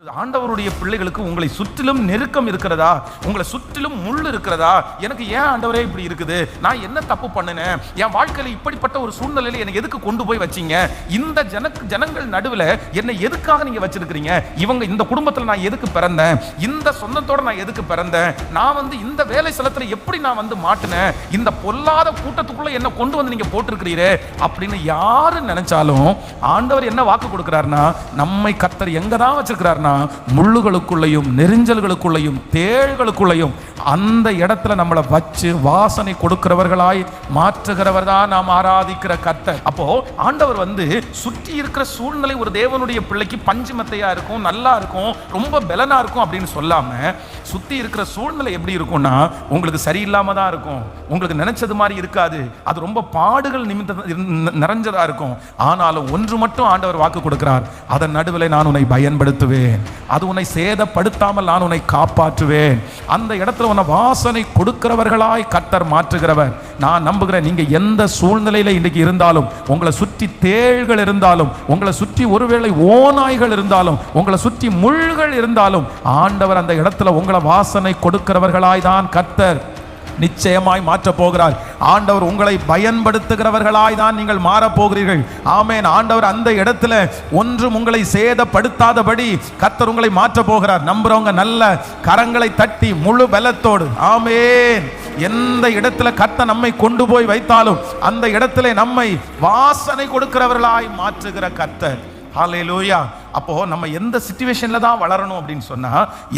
ஆண்டவருடைய பிள்ளைகளுக்கு உங்களை சுற்றிலும் நெருக்கம் இருக்கிறதா, உங்களை சுற்றிலும் முள் இருக்கிறதா? எனக்கு ஏன் ஆண்டவரே இப்படி இருக்குது, நான் என்ன தப்பு பண்ணினேன், என் வாழ்க்கையில இப்படிப்பட்ட ஒரு சூழ்நிலையில என்னை எதுக்கு கொண்டு போய் வச்சீங்க, இந்த ஜனங்கள் நடுவில் என்னை எதுக்காக நீங்க வச்சிருக்கிறீங்க, இவங்க இந்த குடும்பத்தில் நான் எதுக்கு பிறந்தேன், இந்த சொந்தத்தோட நான் எதுக்கு பிறந்தேன், நான் இந்த வேலை ஸ்தலத்தில் எப்படி நான் மாட்டினேன், இந்த பொல்லாத கூட்டத்துக்குள்ள என்ன கொண்டு வந்து நீங்க போட்டிருக்கிறீரே அப்படின்னு யாரு நினைச்சாலும் ஆண்டவர் என்ன வாக்கு கொடுக்கிறார்னா, நம்மை கர்த்தர் எங்க தான் வச்சிருக்கிறார், முள்ளுகளுக்குள்ளையும் நெரிஞ்சல்களுக்குள்ளையும் தேள்களுக்குள்ளையும் அந்த இடத்துல நம்மளை வச்சு வாசனை கொடுக்கிறவர்களாய் மாற்றுகிறவர் தான் நாம் ஆராதிக்கிற கர்த்தர். அப்போ ஆண்டவர் சுற்றி இருக்கிற சூழ்நிலை ஒரு தேவனுடைய பிள்ளைக்கு பஞ்சு மெத்தையா இருக்கும், நல்லா இருக்கும், ரொம்ப பலனா இருக்கும் அப்படின்னு சொல்லாம, சுத்தி இருக்கிற சூழ்நிலை எப்படி இருக்கும்னா உங்களுக்கு சரியில்லாம தான் இருக்கும், உங்களுக்கு நினைச்சது மாதிரி இருக்காது, அது ரொம்ப பாடுகள் நிறைஞ்சதா இருக்கும். ஆனாலும் ஒன்று மட்டும் ஆண்டவர் வாக்கு கொடுக்கிறார், அதன் நடுவில் நான் உன்னை பயன்படுத்துவேன், அது உன்னை சேதப்படுத்தாமல் நான் உன்னை காப்பாற்றுவேன். அந்த இடத்துல உன்னை வாசனை கொடுக்கிறவர்களாய் கர்த்தர் மாற்றுகிறவர். நான் நம்புகிறேன், நீங்க எந்த சூழ்நிலையில இன்னைக்கு இருந்தாலும், உங்களை சுற்றி தேள்கள் இருந்தாலும், உங்களை சுற்றி ஒருவேளை ஓநாய்கள் இருந்தாலும், உங்களை சுற்றி முள்கள் இருந்தாலும், ஆண்டவர் அந்த இடத்துல உங்களை வாசனை கொடுக்கிறவர்களாய் தான் கர்த்தர் நிச்சயமாய் மாற்ற போகிறார். ஆண்டவர் உங்களை பயன்படுத்துகிறவர்களாய் தான் நீங்கள் மாறப்போகிறீர்கள். ஆமேன். ஆண்டவர் அந்த இடத்துல ஒன்றும் உங்களை சேதப்படுத்தாதபடி கர்த்தர் உங்களை மாற்ற போகிறார். நம்புறவங்க நல்ல கரங்களை தட்டி முழு பலத்தோடு ஆமேன். எந்த இடத்துல கர்த்தர் நம்மை கொண்டு போய் வைத்தாலும் அந்த இடத்துல நம்மை வாசனை கொடுக்கிறவர்களாய் மாற்றுகிற கர்த்தர். ஹல்லேலூயா. அப்போ நம்ம எந்த சிச்சுவேஷன்ல தான் வளரணும் அப்படின்னு சொன்னா,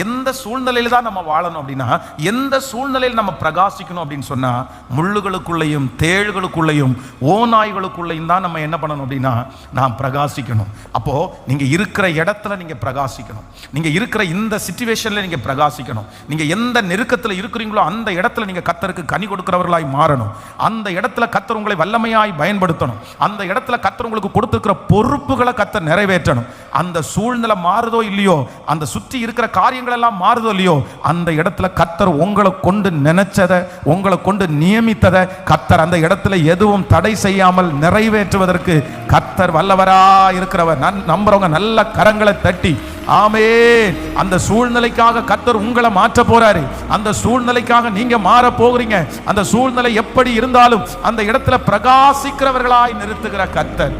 எந்த சூழ்நிலையில தான் நம்ம வாழணும் அப்படின்னா, எந்த சூழ்நிலையில் நம்ம பிரகாசிக்கணும் அப்படின்னு சொன்னா, முள்ளுகளுக்குள்ளேயும் தேள்களுக்குள்ளேயும் ஓநாய்களுக்குள்ளேயும் தான் நம்ம என்ன பண்ணணும் அப்படின்னா நாம் பிரகாசிக்கணும். அப்போ நீங்க இருக்கிற இடத்துல நீங்க பிரகாசிக்கணும், நீங்க இருக்கிற இந்த சிச்சுவேஷன்ல நீங்க பிரகாசிக்கணும், நீங்க எந்த நெருக்கத்தில் இருக்கிறீங்களோ அந்த இடத்துல நீங்க கர்த்தருக்கு கனி கொடுக்கிறவர்களாய் மாறணும், அந்த இடத்துல கர்த்தர் உங்களை வல்லமையாய் பயன்படுத்தணும், அந்த இடத்துல கர்த்தர் உங்களுக்கு கொடுத்திருக்கிற பொறுப்புகளை கர்த்தர் நிறைவேற்றணும். அந்த சூழ்நிலை மாறுதோ இல்லையோ, அந்த சுற்றி இருக்கிற காரியங்கள் எல்லாம் மாறுதோ இல்லையோ, அந்த இடத்துல கர்த்தர் உங்களை கொண்டு நினைச்சதை, உங்களை கொண்டு நியமித்ததை கர்த்தர் அந்த இடத்துல எதுவும் தடை செய்யாமல் நிறைவேற்றுவதற்கு கர்த்தர் வல்லவரா இருக்கிறவர். நம்புறவங்க நல்ல கரங்களை தட்டி ஆமென். அந்த சூழ்நிலைக்காக கர்த்தர் உங்களை மாற்ற போறாரு, அந்த சூழ்நிலைக்காக நீங்க மாற போகிறீங்க. அந்த சூழ்நிலை எப்படி இருந்தாலும் அந்த இடத்துல பிரகாசிக்கிறவர்களாய் நிறுத்துகிற கர்த்தர்.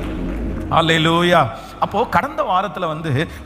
அல்லேலூயா. அப்போ கடந்த வாரத்தில்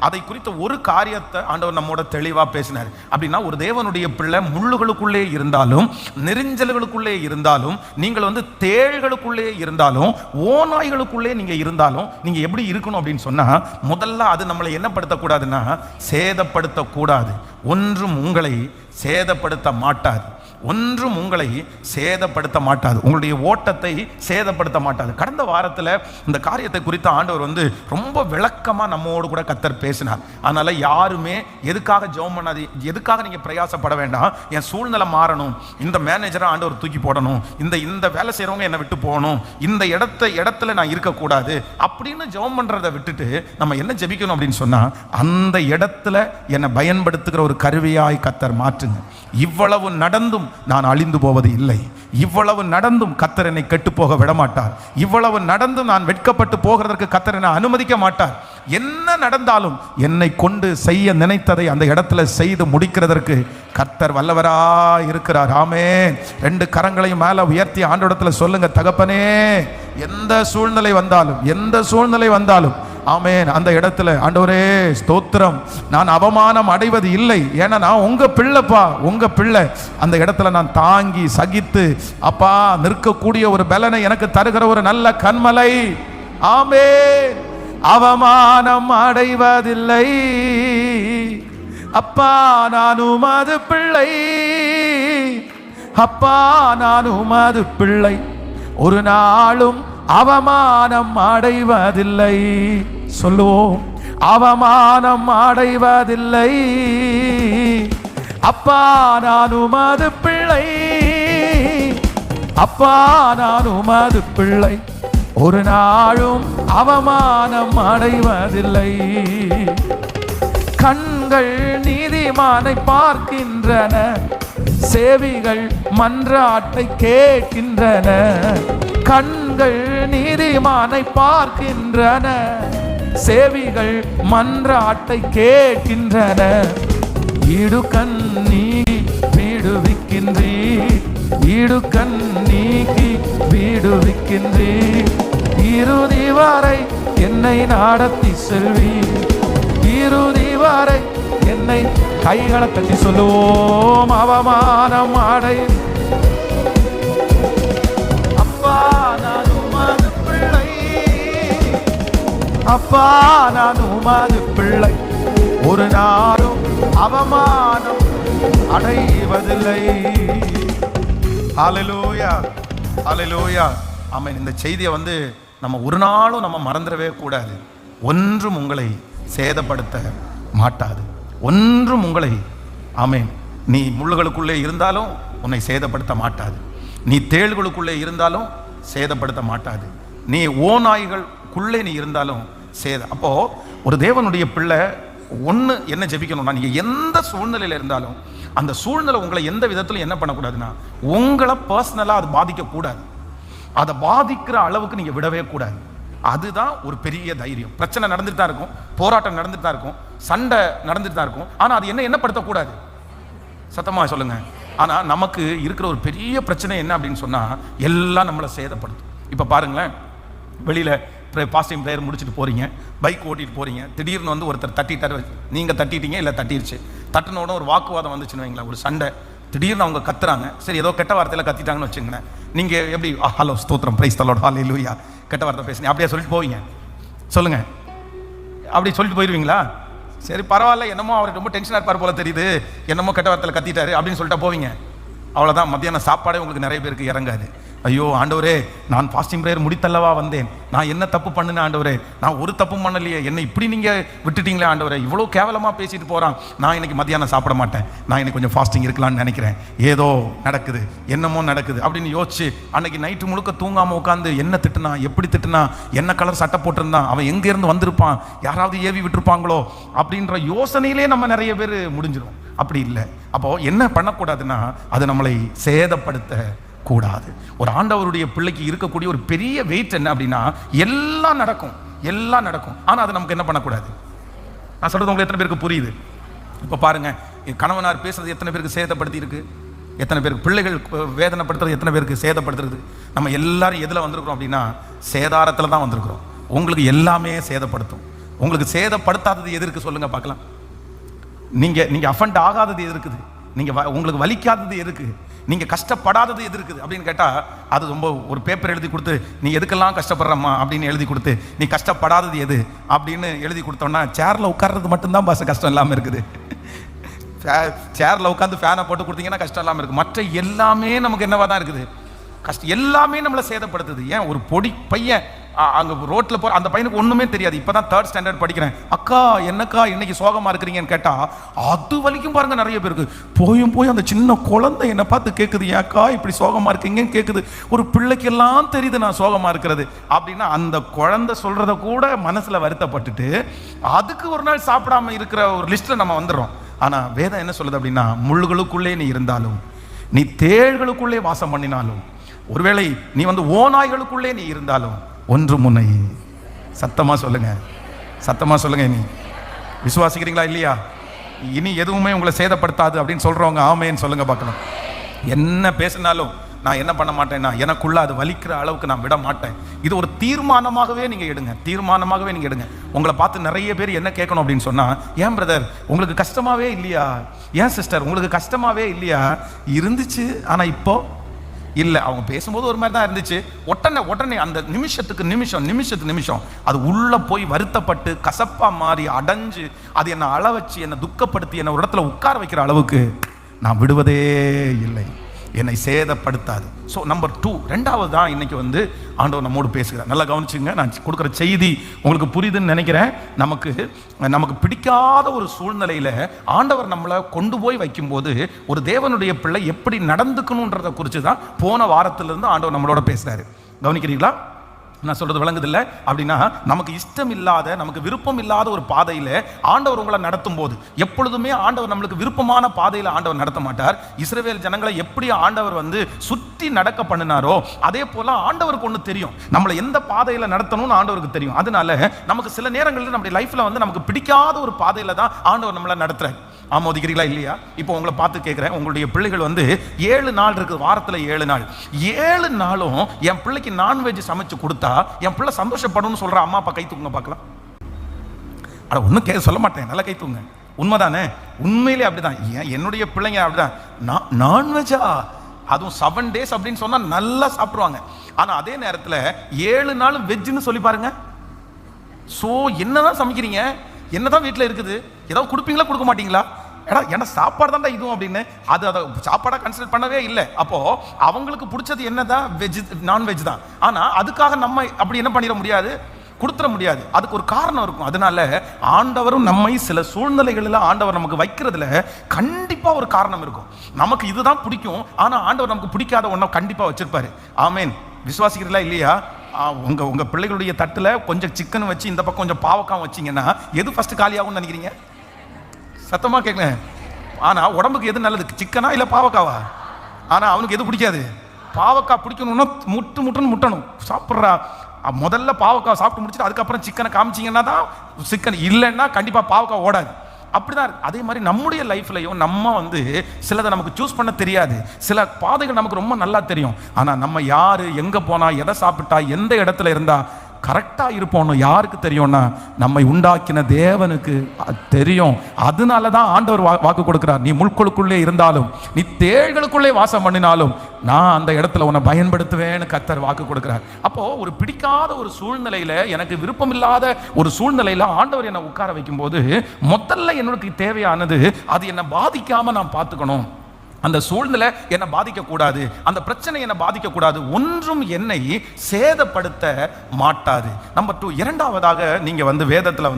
அதை குறித்த ஒரு காரியத்தை ஆண்டவர் நம்மோட தெளிவா பேசினார். அப்படின்னா ஒரு தேவனுடைய பிள்ளை முள்ளுகளுக்குள்ளே இருந்தாலும், நெரிஞ்சல்களுக்குள்ளே இருந்தாலும், நீங்கள் தேள்களுக்குள்ளே இருந்தாலும், ஓநாய்களுக்குள்ளே நீங்க இருந்தாலும், நீங்க எப்படி இருக்கணும் அப்படின்னு சொன்னா, முதல்ல அது நம்மளை என்ன படுத்தக்கூடாதுன்னா சேதப்படுத்தக்கூடாது. ஒன்றும் உங்களை சேதப்படுத்த மாட்டாது, ஒன்றும் உங்களை சேதப்படுத்த மாட்டாது, உங்களுடைய ஓட்டத்தை சேதப்படுத்த மாட்டாது. கடந்த வாரத்தில் இந்த காரியத்தை குறித்து ஆண்டவர் ரொம்ப விளக்கமா நம்மோடு கூட கர்த்தர் பேசினார். அதனால யாருமே எதுக்காக ஜெபம் பண்ணாது, எதுக்காக நீங்க பிரயாசப்பட வேண்டாம். என் சூழ்நிலை மாறணும், இந்த மேனேஜரை ஆண்டவர் தூக்கி போடணும், இந்த வேலை செய்யறவங்க என்னை விட்டு போகணும், இந்த இடத்துல நான் இருக்கக்கூடாது அப்படின்னு ஜெபம் பண்றதை விட்டுட்டு நம்ம என்ன ஜெபிக்கணும் அப்படின்னு சொன்னா, அந்த இடத்துல என்னை பயன்படுத்துகிற ஒரு கருவியாய் கர்த்தர் மாற்றுங்க. இவ்வளவு நடந்தும் நான் அழிந்து போவது இல்லை, இவ்வளவு நடந்தும் கர்த்தர் என்னை கெட்டு போக விடமாட்டார், இவ்வளவு நடந்தும் நான் வெட்கப்பட்டு போகிறதற்கு கர்த்தர் என்னை அனுமதிக்க மாட்டார். என்ன நடந்தாலும் என்னை கொண்டு செய்ய நினைத்ததை அந்த இடத்துல செய்து முடிக்கிறதற்கு கர்த்தர் வல்லவரா இருக்கிறார். ஆமென். ரெண்டு கரங்களையும் மேல உயர்த்தி ஆண்டவரிடத்துல சொல்லுங்க, தகப்பனே எந்த சூழ்நிலை வந்தாலும் ஆமென், அந்த இடத்துல ஆண்டவரே ஸ்தோத்திரம், நான் அவமானம் அடைவது இல்லை, ஏன்னா நான் உங்க பிள்ளைப்பா, உங்க பிள்ளை. அந்த இடத்துல நான் தாங்கி சகித்து அப்பா நிற்கக்கூடிய ஒரு பலனை எனக்கு தருகிற ஒரு நல்ல கண்மலை. ஆமென். அவமானம் அடைவதில்லை அப்பா, நான் உமது பிள்ளை, அப்பா நான் உமது பிள்ளை, ஒரு நாளும் அவமானம் அடைவதில்லை. சொல்லுவோம், அவமானம் அடைவதில்லை அப்பா நான் உமது பிள்ளை, அப்பா நான் உமது பிள்ளை, ஒரு நாளும் அவமானம் அடைவதில்லை. கண்கள் நீதிமானை பார்க்கின்றன, செவிகள் மன்றாட்டை கேட்கின்றன. கண்கள் நீதிமானை பார்க்கின்றன, செவிகள் மன்றாட்டை கேட்கின்றன. இடுக்கண் நீக்கி விடுவிக்கின்றீர், இடுக்கண் நீக்கி விடுவிக்கின்றீர். இறுதி வரை என்னை நடத்தி செல்வீர், இறுதி வரை என்னை. கைகளை தட்டி சொல்லுவோம். அவமானம் அடை அப்பா நான் உமது பிள்ளை, அப்பா நான் உமது பிள்ளை, ஒரு நாளும் அவமானம் அடைவதில்லை. ஹல்லேலூயா, ஹல்லேலூயா, ஆமென். இந்த செய்தியை நம்ம ஒரு நாளும் நம்ம மறந்துடவே கூடாது. ஒன்றும் உங்களை சேதப்படுத்த மாட்டாது, ஒன்றும் உங்களை, ஆமென், நீ முள்ளுகளுக்குள்ளே இருந்தாலும் உன்னை சேதப்படுத்த மாட்டாது, நீ தேள்களுக்குள்ளே இருந்தாலும் சேதப்படுத்த மாட்டாது, நீ ஓநாய்களுக்குள்ளே நீ இருந்தாலும் அப்போ ஒரு தேவனுடைய பிள்ளை ஒன்று என்ன ஜெபிக்கணும்னா, நீங்கள் எந்த சூழ்நிலையில் இருந்தாலும் அந்த சூழ்நிலை உங்களை எந்த விதத்திலும் என்ன பண்ணக்கூடாதுன்னா, உங்களை பர்சனலாக அது பாதிக்கக்கூடாது, அதை பாதிக்கிற அளவுக்கு நீங்கள் விடவே கூடாது. அதுதான் ஒரு பெரிய தைரியம். பிரச்சனை நடந்துட்டு தான் இருக்கும், போராட்டம் நடந்துட்டு தான் இருக்கும், சண்டை நடந்துட்டு தான் இருக்கும். ஆனால் அது என்ன படுத்தக்கூடாது, சத்தமாக சொல்லுங்க. ஆனால் நமக்கு இருக்கிற ஒரு பெரிய பிரச்சனை என்ன அப்படின்னு சொன்னால், எல்லாம் நம்மளை சேதப்படுத்தும். இப்போ பாருங்களேன், வெளியில் பாஸ்டிங் ப்ரேயர் முடிச்சுட்டு போகிறீங்க, பைக் ஓட்டிட்டு போகிறீங்க, திடீர்னு ஒருத்தர் தட்டிட்டார், நீங்கள் தட்டிட்டீங்க, இல்லை தட்டிடுச்சு, தட்டினோட ஒரு வாக்குவாதம் வந்துச்சுன்னு வைங்களேன், ஒரு சண்டை, திடீர்னு அவங்க கத்துறாங்க. சரி, ஏதோ கெட்ட வார்த்தையில் கத்திட்டாங்கன்னு வச்சுங்களேன், நீங்கள் எப்படி ஹலோ ஸ்தோத்திரம் பிரைஸ் தி லார்ட் ஹல்லேலூயா கெட்ட வார்த்தை பேசுங்க அப்படியே சொல்லிட்டு போவீங்க? சொல்லுங்க, அப்படி சொல்லிட்டு போயிடுவீங்களா? சரி பரவாயில்ல, என்னமோ அவர் ரொம்ப டென்ஷனாக இருப்பார் போல தெரியுது, என்னமோ கெட்ட வார்த்தையில் கத்திட்டாரு அப்படின்னு சொல்லிட்டு போவீங்க. அவ்வளோதான், மத்தியான சாப்பாடே உங்களுக்கு நிறைய பேருக்கு இறங்காது. ஐயோ ஆண்டவரே, நான் ஃபாஸ்டிங் ப்ரேயர் முடித்தல்லவா வந்தேன், நான் என்ன தப்பு பண்ணினேன் ஆண்டவரே, நான் ஒரு தப்பும் பண்ணலையே, என்னை இப்படி நீங்கள் விட்டுட்டீங்களே ஆண்டவரே, இவ்வளோ கேவலமாக பேசிட்டு போகிறான், நான் இன்னைக்கு மத்தியானம் சாப்பிட மாட்டேன், நான் இன்னைக்கு கொஞ்சம் ஃபாஸ்டிங் இருக்கலாம்னு நினைக்கிறேன், ஏதோ நடக்குது, என்னமோ நடக்குது அப்படின்னு யோசிச்சு அன்னைக்கு நைட்டு முழுக்க தூங்காமல் உட்காந்து என்ன திட்டுனா, எப்படி திட்டுனா, என்ன கலர் சட்டை போட்டிருந்தான், அவன் எங்கேருந்து வந்திருப்பான், யாராவது ஏவி விட்டுருப்பாங்களோ அப்படின்ற யோசனையிலே நம்ம நிறைய பேர் முடிஞ்சிடும். அப்படி இல்லை. அப்போது என்ன பண்ணக்கூடாதுன்னா, அது நம்மளை சேதப்படுத்த கூடாது. ஒரு ஆண்டவருடைய பிள்ளைக்கு இருக்கக்கூடிய ஒரு பெரிய வெயிட் என்ன அப்படின்னா, எல்லாம் நடக்கும், எல்லாம் நடக்கும், ஆனால் அது நமக்கு என்ன பண்ணக்கூடாது. நான் சொல்றது உங்களுக்கு எத்தனை பேருக்கு புரியுது? இப்போ பாருங்க, கணவனார் பேசுறது எத்தனை பேருக்கு சேதப்படுத்தி இருக்கு, எத்தனை பேருக்கு பிள்ளைகள் வேதனைப்படுத்துறது, எத்தனை பேருக்கு சேதப்படுத்துறது. நம்ம எல்லாரும் எதில் வந்திருக்கிறோம் அப்படின்னா, சேதாரத்தில் தான் வந்திருக்கிறோம். உங்களுக்கு எல்லாமே சேதப்படுத்தும். உங்களுக்கு சேதப்படுத்தாதது எது இருக்கு சொல்லுங்க பார்க்கலாம். நீங்க அஃபண்ட் ஆகாதது எது இருக்குது, உங்களுக்கு வலிக்காதது எதுக்கு, நீங்க கஷ்டப்படாதது எது இருக்குது அப்படின்னு கேட்டா, அது ரொம்ப ஒரு பேப்பர் எழுதி கொடுத்து நீ எதுக்கெல்லாம் கஷ்டப்படுறம்மா அப்படின்னு எழுதி கொடுத்து நீ கஷ்டப்படாதது எது அப்படின்னு எழுதி கொடுத்தோம்னா, சேர்ல உட்கார்றது மட்டும்தான் பாஸ் கஷ்டம் இல்லாமல் இருக்குது. சேர்ல உட்காந்து ஃபேனை போட்டு கொடுத்தீங்கன்னா கஷ்டம் இல்லாமல் இருக்கு, மற்ற எல்லாமே நமக்கு என்னவா தான் இருக்குது, கஷ்டம் எல்லாமே நம்மளை சேதப்படுத்துது. ஏன், ஒரு பொடி பையன் அங்கே ரோட்டில் போகிற அந்த பையனுக்கு ஒன்றுமே தெரியாது, இப்போ தான் 3rd ஸ்டாண்டர்ட் படிக்கிறேன், அக்கா என்னக்கா இன்னைக்கு சோகமாக இருக்கிறீங்கன்னு கேட்டால் அது வலிக்கும் பாருங்க நிறைய பேருக்கு. போய் அந்த சின்ன குழந்தை என்னை பார்த்து கேட்குது, ஏக்கா இப்படி சோகமாக இருக்கீங்கன்னு கேட்குது. ஒரு பிள்ளைக்கெல்லாம் தெரியுது நான் சோகமாக இருக்கிறது அப்படின்னா, அந்த குழந்தை சொல்கிறத கூட மனசில் வருத்தப்பட்டுட்டு அதுக்கு ஒரு நாள் சாப்பிடாம இருக்கிற ஒரு லிஸ்ட்டில் நம்ம வந்துடுறோம். ஆனால் வேதம் என்ன சொல்லுது அப்படின்னா, முள்ளுகளுக்குள்ளே நீ இருந்தாலும், நீ தேள்களுக்குள்ளே வாசம் பண்ணினாலும், ஒருவேளை நீ ஓநாய்களுக்குள்ளே நீ இருந்தாலும் ஒன்று முன்னை. சத்தமா சொல்லுங்க, சத்தமா சொல்லுங்க. நீ விசுவாசிக்கிறீங்களா இல்லையா? இனி எதுவுமே உங்களை சேதப்படுத்தாது அப்படின்னு சொல்றவங்க ஆமேன்னு சொல்லுங்க பார்க்கலாம். என்ன பேசினாலும் நான் என்ன பண்ண மாட்டேன்னா, எனக்குள்ள அது வலிக்கிற அளவுக்கு நான் விட மாட்டேன். இது ஒரு தீர்மானமாகவே நீங்க எடுங்க, தீர்மானமாகவே நீங்க எடுங்க. உங்களை பார்த்து நிறைய பேர் என்ன கேட்கணும் அப்படின்னு சொன்னா, ஏன் பிரதர் உங்களுக்கு கஷ்டமாவே இல்லையா, ஏன் சிஸ்டர் உங்களுக்கு கஷ்டமாவே இல்லையா, இருந்துச்சு ஆனா இப்போ இல்லை. அவங்க பேசும்போது ஒரு மாதிரி தான் இருந்துச்சு, உடனே அந்த நிமிஷம் அது உள்ள போய் வருத்தப்பட்டு கசப்பா மாறி அடைஞ்சு அது என்னை அள வச்சு என்னை துக்கப்படுத்தி என்னை ஒரு இடத்துல உட்கார வைக்கிற அளவுக்கு நான் விடுவதே இல்லை, என்னை சேதப்படுத்தாது. ஸோ நம்பர் 2, ரெண்டாவது தான் இன்னைக்கு ஆண்டவர் நம்மோடு பேசுகிறார். நல்லா கவனிச்சுங்க, நான் கொடுக்குற செய்தி உங்களுக்கு புரியுதுன்னு நினைக்கிறேன். நமக்கு பிடிக்காத ஒரு சூழ்நிலையில் ஆண்டவர் நம்மளை கொண்டு போய் வைக்கும்போது ஒரு தேவனுடைய பிள்ளை எப்படி நடந்துக்கணுன்றதை குறித்து தான் போன வாரத்திலிருந்து ஆண்டவர் நம்மளோட பேசுகிறாரு. கவனிக்கிறீங்களா? நான் சொல்றது விளங்குது இல்ல? அப்படின்னா நமக்கு இஷ்டம் இல்லாத, நமக்கு விருப்பம் இல்லாத ஒரு பாதையில ஆண்டவர் உங்களை நடத்தும் போது, எப்பொழுதுமே ஆண்டவர் நம்மளுக்கு விருப்பமான பாதையில ஆண்டவர் நடத்த மாட்டார். இஸ்ரவேல் ஜனங்களை எப்படி ஆண்டவர் சுற்றி நடக்க பண்ணினாரோ அதே போல ஆண்டவருக்கு ஒண்ணு தெரியும், நம்மளை எந்த பாதையில நடத்தணும்னு ஆண்டவருக்கு தெரியும். அதனால நமக்கு சில நேரங்களில் நம்முடைய லைஃப்ல நமக்கு பிடிக்காத ஒரு பாதையில தான் ஆண்டவர் நம்மளை நடத்துறாரு. ஆமோதிக்கிறீங்களா இல்லையா? இப்போ உங்களை பார்த்து கேட்குறேன், உங்களுடைய பிள்ளைகள் 7 நாள் இருக்குது, வாரத்தில் 7 நாள், 7 நாளும் என் பிள்ளைக்கு நான்வெஜ் சமைச்சு கொடுத்தா என் பிள்ளை சந்தோஷப்படணும்னு சொல்ற அம்மா அப்பா கை தூங்க பார்க்கலாம். ஆனால் ஒன்றும் சொல்ல மாட்டேன், நல்லா கை தூங்க. உண்மைதானே? உண்மையிலே அப்படிதான். என்னுடைய பிள்ளைங்க அப்படிதான். நான்வெஜ்ஜா, அதுவும் 7 days அப்படின்னு சொன்னா நல்லா சாப்பிடுவாங்க. ஆனா அதே நேரத்தில் 7 நாள் வெஜ்ஜுன்னு சொல்லி பாருங்க. ஸோ என்னதான் சமைக்கிறீங்க, என்னதான் வீட்டில் இருக்குது, ஏதாவது கொடுப்பீங்களா கொடுக்க மாட்டீங்களா? ஏன்னா சாப்பாடு தான்டா இதுவும் அப்படின்னு அதை சாப்பாடா கன்சிடர் பண்ணவே இல்லை. அப்போ அவங்களுக்கு பிடிச்சது என்னதான், வெஜ், நான்வெஜ் தான். ஆனா அதுக்காக நம்ம அப்படி என்ன பண்ணிட முடியாது, கொடுத்துட முடியாது. அதுக்கு ஒரு காரணம் இருக்கும். அதனால ஆண்டவரும் நம்மை சில சூழ்நிலைகளில் ஆண்டவர் நமக்கு வைக்கிறதுல கண்டிப்பா ஒரு காரணம் இருக்கும். நமக்கு இதுதான் பிடிக்கும், ஆனா ஆண்டவர் நமக்கு பிடிக்காத ஒன்றை கண்டிப்பா வச்சிருப்பாரு. ஆமேன். விசுவாசிக்கிறீங்களா இல்லையா? உங்க பிள்ளைகளுடைய தட்டுல கொஞ்சம் சிக்கன் வச்சு இந்த பக்கம் கொஞ்சம் பாவக்காய் வச்சீங்கன்னா எது ஃபர்ஸ்ட் காலியாகும்னு நினைக்கிறீங்க? சத்தமா கேட்கல. ஆனா உடம்புக்கு எது நல்லது, சிக்கனா இல்ல பாவக்காவா? ஆனா அவனுக்கு எது பிடிக்காது, பாவக்காய் பிடிக்கணும்னா முட்டுன்னு முட்டணும். சாப்பிட்றா முதல்ல பாவக்காய் சாப்பிட்டு முடிச்சுட்டு அதுக்கப்புறம் சிக்கனை காமிச்சிங்கன்னா தான் சிக்கன், இல்லைன்னா கண்டிப்பா பாவக்காய் ஓடாது. அப்படிதான். அதே மாதிரி நம்முடைய லைஃப்லையும் நம்ம சிலதை நமக்கு சூஸ் பண்ண தெரியாது, சில பாதைகள் நமக்கு ரொம்ப நல்லா தெரியும். ஆனா நம்ம யாரு, எங்க போனா, எதை சாப்பிட்டா, எந்த இடத்துல இருந்தா கரெக்டா இருப்போம் யாருக்கு தெரியும்னா நம்மை உண்டாக்கின தேவனுக்கு தெரியும். அதனாலதான் ஆண்டவர் வாக்கு கொடுக்கிறார், நீ முள்களுக்குள்ளே இருந்தாலும், நீ தேள்களுக்குள்ளே வாசம் பண்ணினாலும் நான் அந்த இடத்துல உன்னை பயன்படுத்துவேன்னு கர்த்தர் வாக்கு கொடுக்கிறார். அப்போ ஒரு பிடிக்காத ஒரு சூழ்நிலையில, எனக்கு விருப்பம் இல்லாத ஒரு சூழ்நிலையில ஆண்டவர் என்னை உட்கார வைக்கும் போது முதல்ல என்னோட தேவையானது அது என்னை பாதிக்காம நான் பார்த்துக்கணும். அந்த சூழ்நிலை என்னை பாதிக்க கூடாது, அந்த பிரச்சனை என்னை பாதிக்க கூடாது, ஒன்றும் என்னை சேதப்படுத்த மாட்டாது. நம்பர் 2, இரண்டாவதாக நீங்க வேதத்துல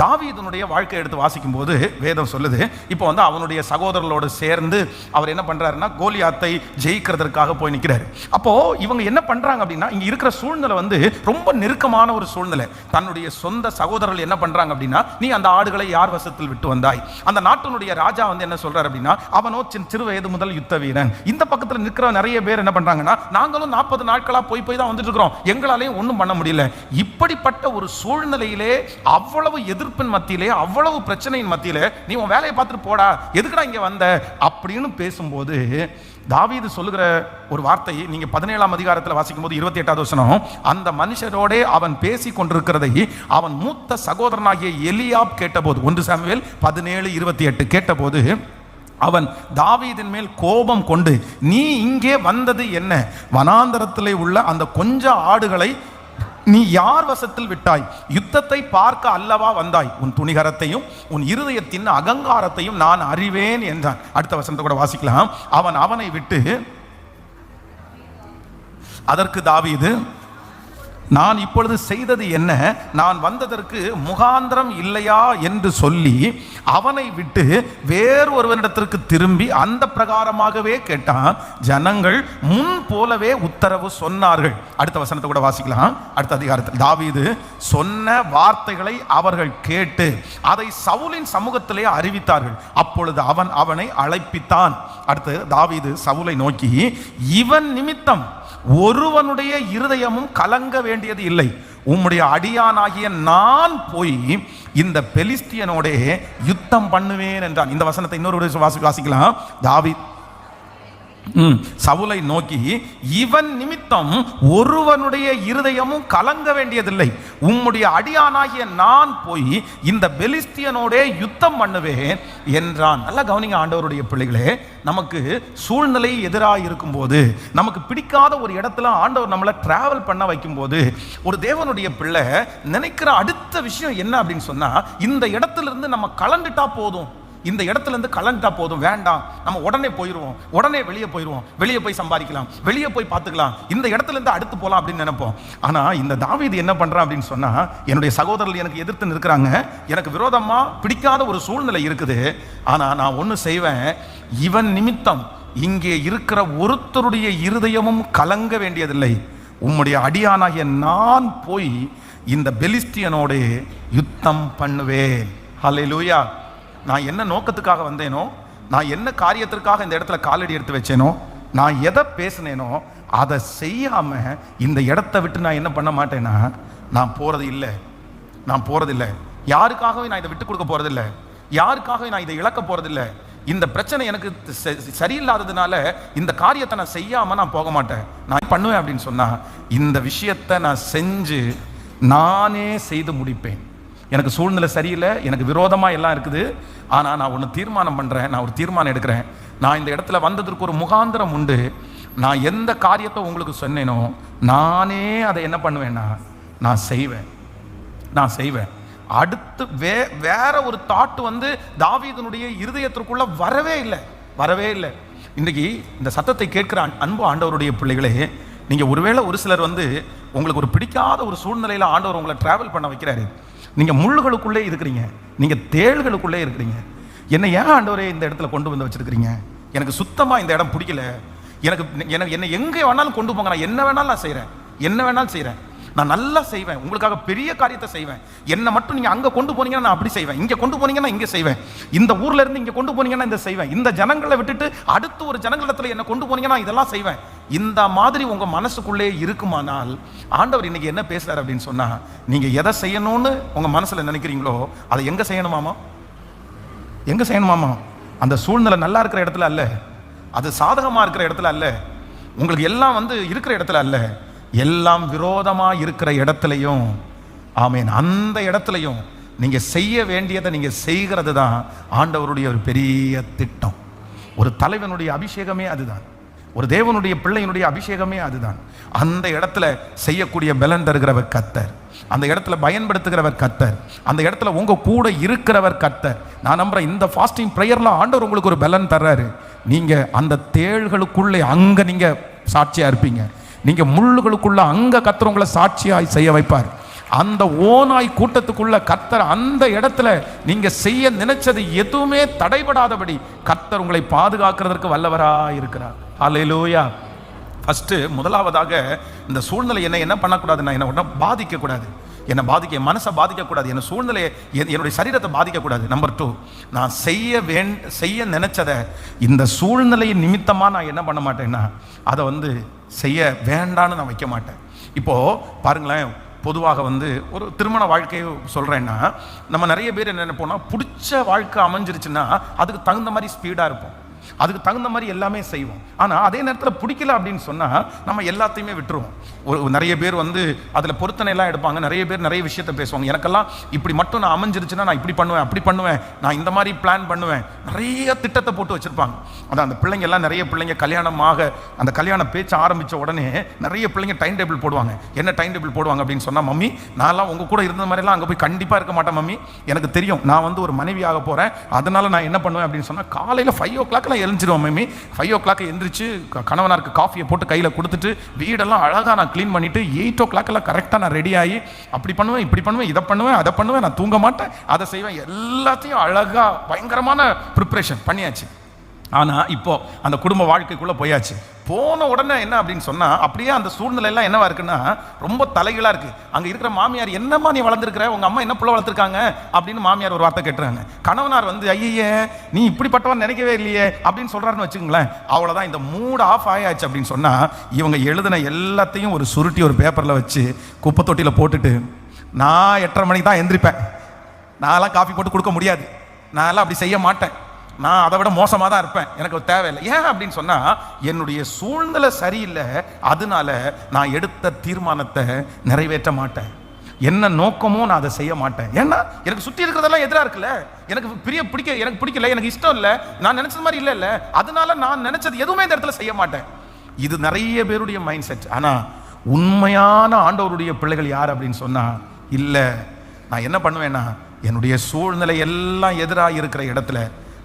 தாவீதுனுடைய வாழ்க்கை எடுத்து வாசிக்கும் போது வேதம் சொல்லுது, இப்போ அவனுடைய சகோதரர்களோடு சேர்ந்து அவர் என்ன பண்றாருன்னா கோலியாத்தை ஜெயிக்கிறதுக்காக போய் நிற்கிறாரு. அப்போ இவங்க என்ன பண்றாங்க அப்படின்னா, இங்க இருக்கிற சூழ்நிலை ரொம்ப நெருக்கமான ஒரு சூழ்நிலை. தன்னுடைய சொந்த சகோதரர்கள் என்ன பண்றாங்க அப்படின்னா, நீ அந்த ஆடுகளை யார் வசத்தில் விட்டு வந்தாய்? அந்த நாட்டினுடைய ராஜா என்ன சொல்றாரு அப்படின்னா, அவனோ சிறு வயது முதல் யுத்த வீரன். இந்த பக்கத்தில் நிற்கிற நிறைய பேர் என்ன பண்றாங்கன்னா, நாங்களும் 40 நாட்களா போய் தான் வந்துட்டு இருக்கிறோம், எங்களாலையும் ஒன்றும் பண்ண முடியல. இப்படிப்பட்ட ஒரு சூழ்நிலையிலே, அவ்வளவு எதிர்ப்பின் மத்தியிலே, அவ்வளவு பிரச்சனையின் மத்தியிலே நீ உன் வேலையை பார்த்துட்டு போடா, எதுக்குடா இங்க வந்த அப்படின்னு பேசும்போது தாவீது சொல்லுகிற ஒரு வார்த்தை நீங்க 17ஆம் அதிகாரத்தில் வாசிக்கும் போது 28வது வசனம், அந்த மனுஷரோட அவன் பேசி கொண்டிருக்கிறதை அவன் மூத்த சகோதரனாகிய எலியாப் கேட்டபோது, 1 சாமுவேல் 17:28 கேட்டபோது அவன் தாவீதின் மேல் கோபம் கொண்டு, நீ இங்கே வந்தது என்ன? வனாந்தரத்திலே உள்ள அந்த கொஞ்ச ஆடுகளை நீ யார் வசத்தில் விட்டாய்? யுத்தத்தை பார்க்க அல்லவா வந்தாய்? உன் துணிகரத்தையும் உன் இருதயத்தின் அகங்காரத்தையும் நான் அறிவேன் என்றான். அடுத்த வசனத்தை கூட வாசிக்கலாம். அவனை விட்டு, அதற்கு தாவீது, நான் இப்பொழுது செய்தது என்ன? நான் வந்ததற்கு முகாந்திரம் இல்லையா என்று சொல்லி அவனை விட்டு வேறு ஒருவனிடத்திற்கு திரும்பி அந்த பிரகாரமாகவே கேட்டான். ஜனங்கள் முன் போலவே உத்தரவு சொன்னார்கள். அடுத்த வசனத்தை கூட வாசிக்கலாம். அடுத்த அதிகாரத்தில் தாவீது சொன்ன வார்த்தைகளை அவர்கள் கேட்டு அதை சவுலின் சமூகத்திலே அறிவித்தார்கள். அப்பொழுது அவனை அழைப்பித்தான். அடுத்து தாவீது சவுலை நோக்கி, இவன் நிமித்தம் ஒருவனுடைய இருதயமும் கலங்க வேண்டியது இல்லை. உம்முடைய அடியானாகிய நான் போய் இந்த பெலிஸ்தியனோட யுத்தம் பண்ணுவேன் என்றான். இந்த வசனத்தை இன்னொரு வாசிக்கலாம். தாவீது சவுலை நோக்கி, இவன் நிமித்தம் ஒருவனுடைய இருதயமும் கலங்க வேண்டியதில்லை. உம்முடைய அடியானாகிய நான் போய் இந்த பெலிஸ்தியனோட யுத்தம் பண்ணுவேன் என்றான். நல்லா கவனிங்க ஆண்டவருடைய பிள்ளைகளே, நமக்கு சூழ்நிலை எதிராக இருக்கும் போது, நமக்கு பிடிக்காத ஒரு இடத்துல ஆண்டவர் நம்மளை டிராவல் பண்ண வைக்கும் போது, ஒரு தேவனுடைய பிள்ளை நினைக்கிற அடுத்த விஷயம் என்ன அப்படின்னு சொன்னா, இந்த இடத்துல இருந்து நம்ம கலந்துட்டா போதும், இந்த இடத்துல இருந்து கலண்டா போதும், வேண்டாம், நம்ம உடனே போயிடுவோம், உடனே வெளியே போயிடுவோம், வெளியே போய் சம்பாதிக்கலாம், வெளியே போய் பார்த்துக்கலாம், இந்த இடத்துல இருந்து அடுத்து போகலாம் அப்படின்னு நினைப்போம். ஆனா இந்த தாவீது என்ன பண்றான் அப்படின்னு சொன்னா, என்னுடைய சகோதரர்கள் எனக்கு எதிர்த்து நிற்கிறாங்க, எனக்கு விரோதமா பிடிக்காத ஒரு சூழ்நிலை இருக்குது, ஆனா நான் ஒன்று செய்வேன், இவன் நிமித்தம் இங்கே இருக்கிற ஒருத்தருடைய இருதயமும் கலங்க வேண்டியதில்லை. உம்முடைய அடியானாகிய நான் போய் இந்த பெலிஸ்தியனோடு யுத்தம் பண்ணுவேன். ஹல்லேலூயா. நான் என்ன நோக்கத்துக்காக வந்தேனோ, நான் என்ன காரியத்திற்காக இந்த இடத்துல காலடி எடுத்து வச்சேனோ, நான் எதை பேசினேனோ அதை செய்யாம இந்த இடத்த விட்டு நான் என்ன பண்ண மாட்டேன்னா நான் போறது இல்லை. நான் போறதில்லை. யாருக்காகவே நான் இதை விட்டு கொடுக்க போறதில்லை. யாருக்காகவே நான் இதை இழக்க போறதில்லை. இந்த பிரச்சனை எனக்கு சரியில்லாததுனால இந்த காரியத்தை நான் செய்யாம நான் போக மாட்டேன். நான் பண்ணுவேன் அப்படின்னு சொன்னா இந்த விஷயத்தை நான் செஞ்சு நானே செய்து முடிப்பேன். எனக்கு சூழ்நிலை சரியில்லை, எனக்கு விரோதமா எல்லாம் இருக்குது. ஆனா நான் ஒன்று தீர்மானம் பண்றேன், நான் ஒரு தீர்மானம் எடுக்கிறேன். நான் இந்த இடத்துல வந்ததற்கு ஒரு முகாந்திரம் உண்டு. நான் எந்த காரியத்தை உங்களுக்கு சொன்னேனோ நானே அதை என்ன பண்ணுவேன்னா நான் செய்வேன். அடுத்து வேற ஒரு தாட் வந்து தாவீதுனுடைய இருதயத்திற்குள்ள வரவே இல்லை. இன்னைக்கு இந்த சத்தத்தை கேட்கிற அன்பு ஆண்டவருடைய பிள்ளைகளே, நீங்க ஒருவேளை ஒரு சிலர் வந்து உங்களுக்கு ஒரு பிடிக்காத ஒரு சூழ்நிலையில ஆண்டவர் உங்களை டிராவல் பண்ண வைக்கிறாரு. நீங்க முள்ளுகளுக்குள்ளே இருக்கிறீங்க, நீங்க தேள்களுக்குள்ளே இருக்கிறீங்க. என்ன ஏன் ஆண்டவரே இந்த இடத்துல கொண்டு வந்து வச்சிருக்கிறீங்க? எனக்கு சுத்தமா இந்த இடம் பிடிக்கல. என்னை எங்கே வேணாலும் கொண்டு போங்க, நான் என்ன வேணாலும் செய்கிறேன். நான் நல்லா செய்வேன், உங்களுக்காக பெரிய காரியத்தை செய்வேன். என்னை மட்டும் நீங்கள் அங்கே கொண்டு போனீங்கன்னா நான் அப்படி செய்வேன், இங்கே கொண்டு போனீங்கன்னா இங்கே செய்வேன், இந்த ஊர்ல இருந்து இங்கே கொண்டு போனீங்கன்னா இந்த செய்வேன், இந்த ஜனங்களை விட்டுட்டு அடுத்து ஒரு ஜனங்களிடத்துல என்னை கொண்டு போனீங்கன்னா இதெல்லாம் செய்வேன். இந்த மாதிரி உங்க மனசுக்குள்ளே இருக்குமானால் ஆண்டவர் இன்னைக்கு என்ன பேசுறாரு அப்படின்னு சொன்னா, நீங்க எதை செய்யணும்னு உங்க மனசுல நினைக்கிறீங்களோ அதை எங்க செய்யணுமாமா? அந்த சூழ்நிலை நல்லா இருக்கிற இடத்துல அல்ல, அது சாதகமா இருக்கிற இடத்துல அல்ல, உங்களுக்கு எல்லாம் வந்து இருக்கிற இடத்துல அல்ல, எல்லாம் விரோதமா இருக்கிற இடத்துலையும், ஆமேன், அந்த இடத்துலையும் நீங்க செய்ய வேண்டியதை நீங்க செய்கிறது தான் ஆண்டவருடைய ஒரு பெரிய திட்டம். ஒரு தலைவனுடைய அபிஷேகமே அதுதான், ஒரு தேவனுடைய பிள்ளையினுடைய அபிஷேகமே அதுதான். அந்த இடத்துல செய்யக்கூடிய பலன் தருகிறவர் கர்த்தர், அந்த இடத்துல பயன்படுத்துகிறவர் கர்த்தர், அந்த இடத்துல உங்க கூட இருக்கிறவர் கர்த்தர். நான் நம்புறேன் இந்த ஃபாஸ்டிங் பிரேயர்ல ஆண்டவர் உங்களுக்கு ஒரு பலன் தர்றாரு. நீங்க அந்த தேள்களுக்குள்ளே அங்க நீங்க சாட்சியா இருப்பீங்க. நீங்க முள்ளுகளுக்குள்ள அங்க கர்த்தர் உங்களை சாட்சியாய் செய்ய வைப்பார். அந்த ஓநாய் கூட்டத்துக்குள்ள கர்த்தர் அந்த இடத்துல நீங்க செய்ய நினைச்சது எதுவுமே தடைபடாதபடி கர்த்தர் உங்களை பாதுகாக்கிறதற்கு வல்லவராய் இருக்கிறார். ஹல்லேலூயா. ஃபர்ஸ்ட் முதலாவதாக இந்த சூழ்நிலை என்ன பண்ணக்கூடாதுன்னா, என்ன பாதிக்க கூடாது, என் மனசை பாதிக்கக்கூடாது, என் சூழ்நிலையை என்னுடைய சரீரத்தை பாதிக்கக்கூடாது. நம்பர் 2, நான் செய்ய நினைச்சதை இந்த சூழ்நிலையின் நிமித்தமா நான் என்ன பண்ண மாட்டேன்னா அதை வந்து செய்ய வேண்டான்னு நான் வைக்க மாட்டேன். இப்போ பாருங்களேன், பொதுவாக வந்து ஒரு திருமண வாழ்க்கையை சொல்றேன்னா, நம்ம நிறைய பேர் என்ன நினைப்போம்னா, பிடிச்ச வாழ்க்கை அமைஞ்சிருச்சுன்னா அதுக்கு தகுந்த மாதிரி ஸ்பீடா இருப்போம், அதுக்கு தகுந்த மாதிரி எல்லாமே செய்வோம். ஆனால் அதே நேரத்தில் பிடிக்கல அப்படின்னு சொன்னால் நம்ம எல்லாத்தையுமே விட்டுருவோம். நிறைய பேர் வந்து அதில் பொருத்தனை எல்லாம் எடுப்பாங்க, நிறைய பேர் நிறைய விஷயத்தை பேசுவாங்க. எனக்கெல்லாம் இப்படி மட்டும் நான் அமைஞ்சிருச்சுன்னா நான் இப்படி பண்ணுவேன், அப்படி பண்ணுவேன், நான் இந்த மாதிரி பிளான் பண்ணுவேன், நிறைய திட்டத்தை போட்டு வச்சுருப்பாங்க. அதான் அந்த பிள்ளைங்க எல்லாம், நிறைய பிள்ளைங்க கல்யாணமாக அந்த கல்யாண பேச்சு ஆரம்பித்த உடனே நிறைய பிள்ளைங்க டைம் டேபிள் போடுவாங்க. என்ன டைம் டேபிள் போடுவாங்க அப்படின்னு சொன்னால், மம்மி நான்லாம் உங்கள் கூட இருந்த மாதிரிலாம் அங்கே போய் கண்டிப்பாக இருக்க மாட்டேன் மம்மி, எனக்கு தெரியும் நான் வந்து ஒரு மனைவியாக போகிறேன், அதனால நான் என்ன பண்ணுவேன் அப்படின்னு சொன்னால், காலையில் 5 o'clock எழுந்திருவோம் மம்மி. 5 o'clock எந்திரிச்சு கணவனாருக்கு காஃபியை போட்டு கையில் கொடுத்துட்டு வீடெல்லாம் அழகாக நான் க்ளீன் பண்ணிட்டு 8 o'clock கரெக்டாக நான் ரெடி ஆகி அப்படி பண்ணுவேன், இப்படி பண்ணுவேன், இதை பண்ணுவேன், அதை பண்ணுவேன், நான் தூங்க மாட்டேன், அதை செய்வேன், எல்லாத்தையும் அழகாக பயங்கரமான ப்ரிப்ரேஷன் பண்ணியாச்சு. ஆனால் இப்போ அந்த குடும்ப வாழ்க்கைக்குள்ளே போயாச்சு. போன உடனே என்ன அப்படின்னு சொன்னால், அப்படியே அந்த சூழ்நிலை எல்லாம் என்னவா இருக்குன்னா ரொம்ப தலைகளாக இருக்குது. அங்கே இருக்கிற மாமியார், என்னம்மா நீ வளர்ந்துருக்கிற, உங்கள் அம்மா என்ன புள்ள வளர்த்துருக்காங்க அப்படின்னு மாமியார் ஒரு வார்த்தை கேட்டுறாங்க. கணவனார் வந்து, ஐயே நீ இப்படிப்பட்டவன் நினைக்கவே இல்லையே அப்படின்னு சொல்கிறாருன்னு வச்சுக்கோங்களேன். அவ்வளோதான், இந்த மூட் ஆஃப் ஆயாச்சு அப்படின்னு சொன்னால், இவங்க எழுதின எல்லாத்தையும் ஒரு சுருட்டி ஒரு பேப்பரில் வச்சு குப்பை தொட்டியில் போட்டுட்டு, நான் 8:30 மணிக்கு தான் எந்திரிப்பேன், நான்லாம் காஃபி போட்டு கொடுக்க முடியாது, நான்லாம் அப்படி செய்ய மாட்டேன், நான் அதை விட மோசமாக தான் இருப்பேன், எனக்கு தேவையில்லை. ஏன் அப்படின்னு சொன்னால், என்னுடைய சூழ்நிலை சரியில்லை, அதனால நான் எடுத்த தீர்மானத்தை நிறைவேற்ற மாட்டேன், என்ன நோக்கமோ நான் அதை செய்ய மாட்டேன். ஏன்னா எனக்கு சுற்றி இருக்கிறதெல்லாம் எதிராக இருக்குல்ல, எனக்கு பிடிக்கல, எனக்கு இஷ்டம் இல்லை, நான் நினைச்சது மாதிரி இல்லை, அதனால நான் நினைச்சது எதுவுமே இந்த இடத்துல செய்ய மாட்டேன். இது நிறைய பேருடைய மைண்ட் செட். ஆனால் உண்மையான ஆண்டவருடைய பிள்ளைகள் யார் அப்படின்னு சொன்னால், இல்லை, நான் என்ன பண்ணுவேன்னா, என்னுடைய சூழ்நிலை எல்லாம் எதிராக இருக்கிற இடத்துல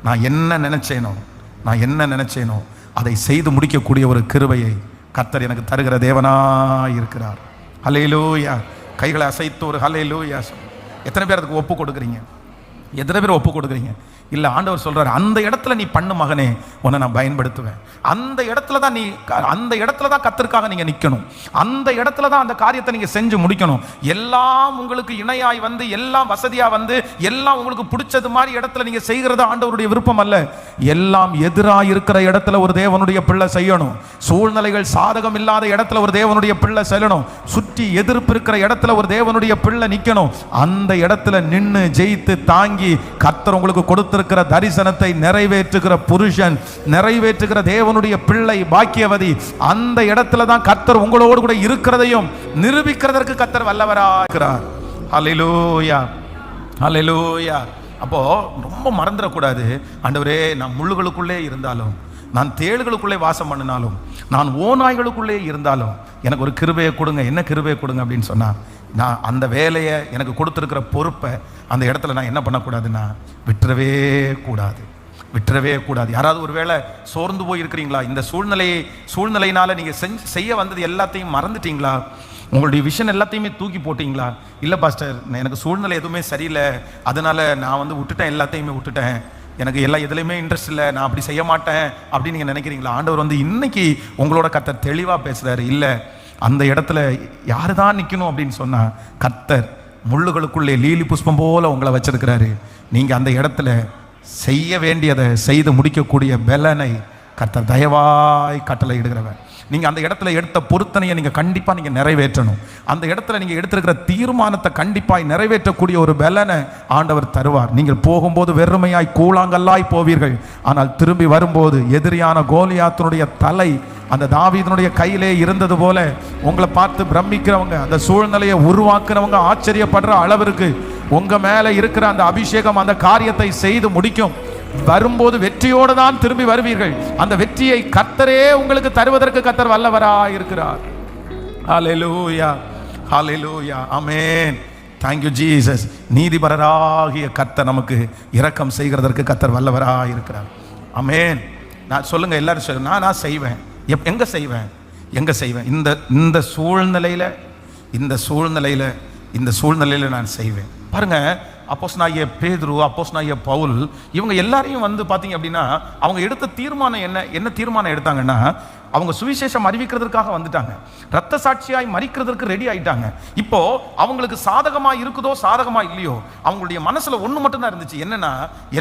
நான் என்ன நினைச்சேனோ அதை செய்து முடிக்கக்கூடிய ஒரு கிருபையை கர்த்தர் எனக்கு தருகிற தேவனாய் இருக்கிறார். ஹல்லேலூயா. கைகளை அசைத்து ஒரு ஹல்லேலூயா. எத்தனை பேர் அதுக்கு ஒப்பு கொடுக்குறீங்க? எத்தனை பேர் ஒப்பு கொடுக்குறீங்க? இல்லை, ஆண்டவர் சொல்றாரு, அந்த இடத்துல நீ பண்ணு மகனே, உன்னை நான் பயன்படுத்துவேன். அந்த இடத்துல தான் கர்த்தருக்காக நீங்க நிக்கணும். அந்த இடத்துல தான் அந்த காரியத்தை நீங்க செஞ்சு முடிக்கணும். எல்லாம் உங்களுக்கு இணையாய் வந்து, எல்லாம் வசதியா வந்து, எல்லாம் உங்களுக்கு பிடிச்சது மாதிரி இடத்துல நீங்க செய்கிறது ஆண்டவருடைய விருப்பம் அல்ல. எல்லாம் எதிராக இருக்கிற இடத்துல ஒரு தேவனுடைய பிள்ளை செய்யணும். சூழ்நிலைகள் சாதகம் இல்லாத இடத்துல ஒரு தேவனுடைய பிள்ளை செல்லணும். சுற்றி எதிர்ப்பு இருக்கிற இடத்துல ஒரு தேவனுடைய பிள்ளை நிக்கணும். அந்த இடத்துல நின்று ஜெயித்து தாங்கி கர்த்தர் உங்களுக்கு கொடுத்திருக்கிற தரிசனத்தை நிறைவேற்றுகிற புருஷன், நிறைவேற்றுகிற தேவனுடைய பிள்ளை பாக்கியவதி. அந்த இடத்துல தான் கர்த்தர் உங்களோடு கூட இருக்கிறதையும் நிரூபிக்கிறதற்கு கர்த்தர் வல்லவராக இருக்கிறார். ஹல்லேலூயா, ஹல்லேலூயா. அப்போ ரொம்ப மறந்துடக்கூடாது, ஆண்டவரே நான் முள்ளுகளுக்குள்ளே இருந்தாலும், நான் தேள்களுக்குள்ளே வாசம் பண்ணினாலும், நான் ஓநாய்களுக்குள்ளே இருந்தாலும் எனக்கு ஒரு கிருபையை கொடுங்க. என்ன கிருபையை கொடுங்க அப்படின்னு சொன்னா, நான் அந்த வேலையை எனக்கு கொடுத்துருக்கிற பொறுப்பை அந்த இடத்துல நான் என்ன பண்ணக்கூடாதுன்னா விட்டுறவே கூடாது, விட்டுறவே கூடாது. யாராவது ஒரு வேளை சோர்ந்து போய் இருக்கிறீங்களா? இந்த சூழ்நிலையினால நீங்கள் செய்ய வந்தது எல்லாத்தையும் மறந்துட்டீங்களா? உங்களுடைய விஷன் எல்லாத்தையுமே தூக்கி போட்டிங்களா? இல்லை பாஸ்டர், எனக்கு சூழ்நிலை எதுவுமே சரியில்லை, அதனால நான் வந்து விட்டுட்டேன், எல்லாத்தையுமே விட்டுட்டேன், எனக்கு எதுலையுமே இன்ட்ரெஸ்ட் இல்லை, நான் அப்படி செய்ய மாட்டேன் அப்படின்னு நீங்கள் நினைக்கிறீங்களா? ஆண்டவர் வந்து இன்னைக்கு உங்களோட கர்த்தர் தெளிவாக பேசுகிறாரு. இல்லை, அந்த இடத்துல யாரு தான் நிற்கணும் அப்படின்னு சொன்னா, கர்த்தர் முள்ளுகளுக்குள்ளே லீலி புஷ்பம் போல உங்களை வச்சிருக்கிறாரு. நீங்க அந்த இடத்துல செய்ய வேண்டியதை செய்து முடிக்கக்கூடிய பலனை கர்த்தர் தயவாய் கட்டளை இடுகிறவர். நீங்க அந்த இடத்துல எடுத்த பொருத்தனையை நீங்க கண்டிப்பா நீங்க நிறைவேற்றணும். அந்த இடத்துல நீங்க எடுத்திருக்கிற தீர்மானத்தை கண்டிப்பாய் நிறைவேற்றக்கூடிய ஒரு பலனை ஆண்டவர் தருவார். நீங்கள் போகும்போது வெறுமையாய் கூழாங்கல்லாய் போவீர்கள், ஆனால் திரும்பி வரும்போது எதிரியான கோலியாத்தினுடைய தலை அந்த தாவீதுனுடைய கையிலே இருந்தது போல உங்களை பார்த்து பிரமிக்கிறவங்க, அந்த சூழ்நிலையை உருவாக்குறவங்க ஆச்சரியப்படுற அளவிற்கு உங்க மேல இருக்கிற அந்த அபிஷேகம் அந்த காரியத்தை செய்து முடிக்கும். வரும்போது வெற்றியோடு தான் திரும்பி வருவீர்கள். அந்த வெற்றியை கர்த்தரே உங்களுக்கு தருவதற்கு கர்த்தர் வல்லவராய் இருக்கிறார். ஹல்லேலூயா, ஹல்லேலூயா, ஆமென். Thank you Jesus. நீதிபரராகிய கர்த்தர் நமக்கு இரக்கம் செய்கிறதற்கு கர்த்தர் வல்லவராய் இருக்கிறார். ஆமென். நான் சொல்லுங்க, எல்லாரும் சொல்லுங்க, நான் செய்வேன். எங்க செய்வேன்? இந்த சூழ்நிலையில நான் செய்வேன். பாருங்க, அப்போஸ்தலனாகிய பேதுரு, அப்போஸ்தலனாகிய பவுல், இவங்க எல்லாரையும் வந்து பாத்தீங்க அப்படின்னா அவங்க எடுத்த தீர்மானம் என்ன தீர்மானம் எடுத்தாங்கன்னா, அவங்க சுவிசேஷம் அறிவிக்கிறதுக்காக வந்துட்டாங்க, ரத்த சாட்சியாய் மரிக்கிறதுக்கு ரெடி ஆயிட்டாங்க. இப்போ அவங்களுக்கு சாதகமா இருக்குதோ சாதகமா இல்லையோ, அவங்களுடைய மனசுல ஒண்ணு மட்டும் தான் இருந்துச்சு. என்னன்னா,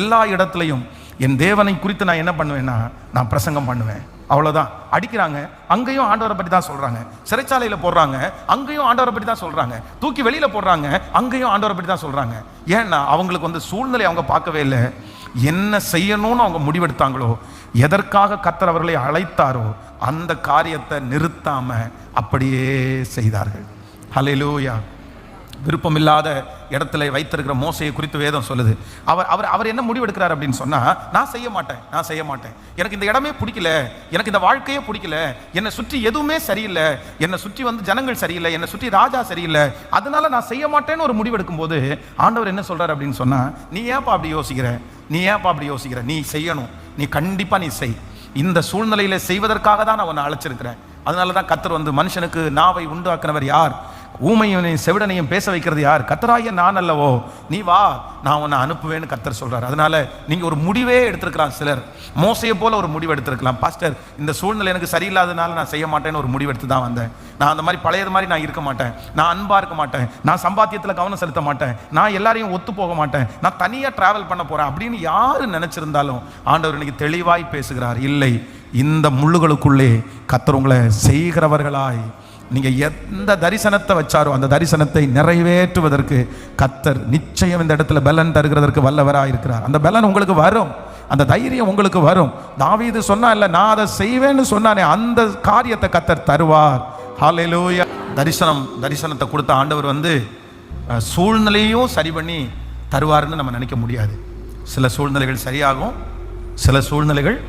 எல்லா இடத்துலையும் என் தேவனை குறித்து நான் என்ன பண்ணுவேன்னா நான் பிரசங்கம் பண்ணுவேன். அவ்வளவுதான். அடிக்கிறாங்க, அங்கேயும் ஆண்டவரை பற்றி தான் சொல்றாங்க. சிறைச்சாலையில போடுறாங்க, அங்கேயும் ஆண்டவரை பற்றி தான் சொல்றாங்க. தூக்கி வெளியில போடுறாங்க, அங்கேயும் ஆண்டவரை பற்றி தான் சொல்றாங்க. ஏன்னா அவங்களுக்கு வந்து சூழ்நிலை அவங்க பார்க்கவே இல்லை. என்ன செய்யணும்னு அவங்க முடிவெடுத்தாங்களோ, எதற்காக கர்த்தர் அவர்களை அழைத்தாரோ அந்த காரியத்தை நிறுத்தாம அப்படியே செய்தார்கள். ஹல்லேலூயா. விருப்பமில்லாத இடத்துல வைத்திருக்கிற மோசையை குறித்து வேதம் சொல்லுது. அவர் என்ன முடிவெடுக்கிறார் அப்படின்னு சொன்னா, நான் செய்ய மாட்டேன், எனக்கு இந்த இடமே பிடிக்கல, எனக்கு இந்த வாழ்க்கையே பிடிக்கல, என்னை சுற்றி எதுவுமே சரியில்லை, என்னை சுற்றி வந்து ஜனங்கள் சரியில்லை, என்னை சுற்றி ராஜா சரியில்லை, அதனால நான் செய்ய மாட்டேன்னு ஒரு முடிவெடுக்கும் போது ஆண்டவர் என்ன சொல்றாரு அப்படின்னு சொன்னா, நீ ஏன்ப்பா அப்படி யோசிக்கிற, நீ செய்யணும், நீ கண்டிப்பா நீ செய். இந்த சூழ்நிலையில செய்வதற்காக தான் நான் உன்னை அழைச்சிருக்கிறேன். அதனால தான் கர்த்தர் வந்து மனுஷனுக்கு நாவை உண்டாக்குனவர் யார், ஊமையனையும் செவிடனையும் பேச வைக்கிறது யார், கர்த்தராகிய நான் அல்லவோ, நீ வா, நான் உன்னை அனுப்புவேன்னு கர்த்தர் சொல்றாரு. அதனால நீங்க ஒரு முடிவே எடுத்திருக்கலாம். சிலர் மோசையை போல ஒரு முடிவு எடுத்திருக்கலாம். பாஸ்டர், இந்த சூழ்நிலை எனக்கு சரியில்லாதனால நான் செய்ய மாட்டேன்னு ஒரு முடிவு எடுத்து தான் வந்தேன். நான் அந்த மாதிரி பழையது மாதிரி நான் இருக்க மாட்டேன், நான் அன்பா இருக்க மாட்டேன், நான் சம்பாத்தியத்தில் கவனம் செலுத்த மாட்டேன், நான் எல்லாரையும் ஒத்து போக மாட்டேன், நான் தனியா டிராவல் பண்ண போறேன் அப்படின்னு யாரு நினைச்சிருந்தாலும் ஆண்டவர் இன்னைக்கு தெளிவாய் பேசுகிறார். இல்லை, இந்த முள்ளுகளுக்குள்ளே கர்த்தர் உங்களை செய்கிறவர்களாய், நீங்க எந்த தரிசனத்தை வச்சாரோ அந்த தரிசனத்தை நிறைவேற்றுவதற்கு கர்த்தர் நிச்சயம் இந்த இடத்துல பலன் தருகிறதற்கு வல்லவராக இருக்கிறார். அந்த பலன் உங்களுக்கு வரும், அந்த தைரியம் உங்களுக்கு வரும். தாவீது சொன்னா இல்ல, நான் அதை செய்வேன்னு சொன்னானே, அந்த காரியத்தை கர்த்தர் தருவார். ஹல்லேலூயா. தரிசனத்தை கொடுத்த ஆண்டவர் வந்து சூழ்நிலையும் சரி பண்ணி தருவார்னு நம்ம நினைக்க முடியாது. சில சூழ்நிலைகள் சரியாகும், சில சூழ்நிலைகள்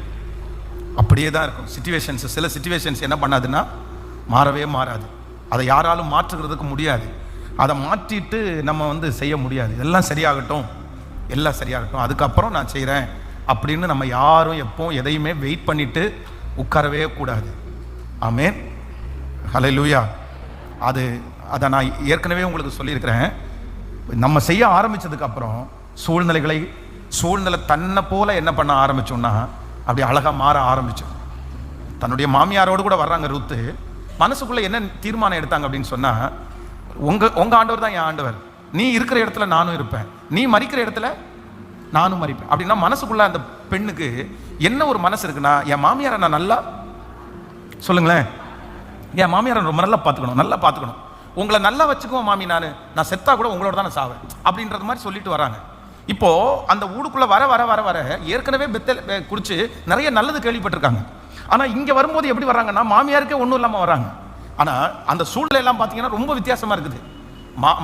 அப்படியே தான் இருக்கும். சில சிச்சுவேஷன்ஸ் என்ன பண்ணாதுன்னா மாறவே மாறாது. அதை யாராலும் மாற்றுகிறதுக்கு முடியாது. அதை மாற்றிட்டு நம்ம வந்து செய்ய முடியாது. எல்லாம் சரியாகட்டும், அதுக்கப்புறம் நான் செய்கிறேன் அப்படின்னு நம்ம யாரும் எப்பவும் எதையுமே வெயிட் பண்ணிட்டு உட்காரவே கூடாது. ஆமென், ஹல்லேலூயா. அதை நான் ஏற்கனவே உங்களுக்கு சொல்லியிருக்கிறேன். நம்ம செய்ய ஆரம்பித்ததுக்கப்புறம் சூழ்நிலைகளை சூழ்நிலை தன்னை போல என்ன பண்ண ஆரம்பிச்சோம்னா அப்படி அழகா மாற ஆரம்பிச்சோம். தன்னுடைய மாமியாரோடு கூட வர்றாங்க ரூத்து. மனசுக்குள்ள என்ன தீர்மானம் எடுத்தாங்க அப்படின்னு சொன்னா, உங்க ஆண்டவர் தான் என் ஆண்டவர், நீ இருக்கிற இடத்துல நானும் இருப்பேன், நீ மரிக்கிற இடத்துல நானும் மரிப்பேன் அப்படின்னா மனசுக்குள்ள அந்த பெண்ணுக்கு என்ன ஒரு மனசு இருக்குன்னா, என் மாமியாரை நான் நல்லா சொல்லுங்களேன், என் மாமியாரை ரொம்ப நல்லா பார்த்துக்கணும், உங்களை நல்லா வச்சுக்குவோம் மாமி, நான் செத்தா கூட உங்களோட தான் நான் சாவேன் அப்படின்றது மாதிரி சொல்லிட்டு வராங்க. இப்போ அந்த ஊருக்குள்ள வர வர வர வர ஏற்கனவே பெத்தல் குறித்து நிறைய நல்லது கேள்விப்பட்டிருக்காங்க. ஆனா இங்க வரும்போது எப்படி வர்றாங்கன்னா மாமியாருக்கே ஒன்றும் இல்லாம வராங்க. ஆனா அந்த சூழ்நிலை எல்லாம் பார்த்தீங்கன்னா ரொம்ப வித்தியாசமா இருக்குது.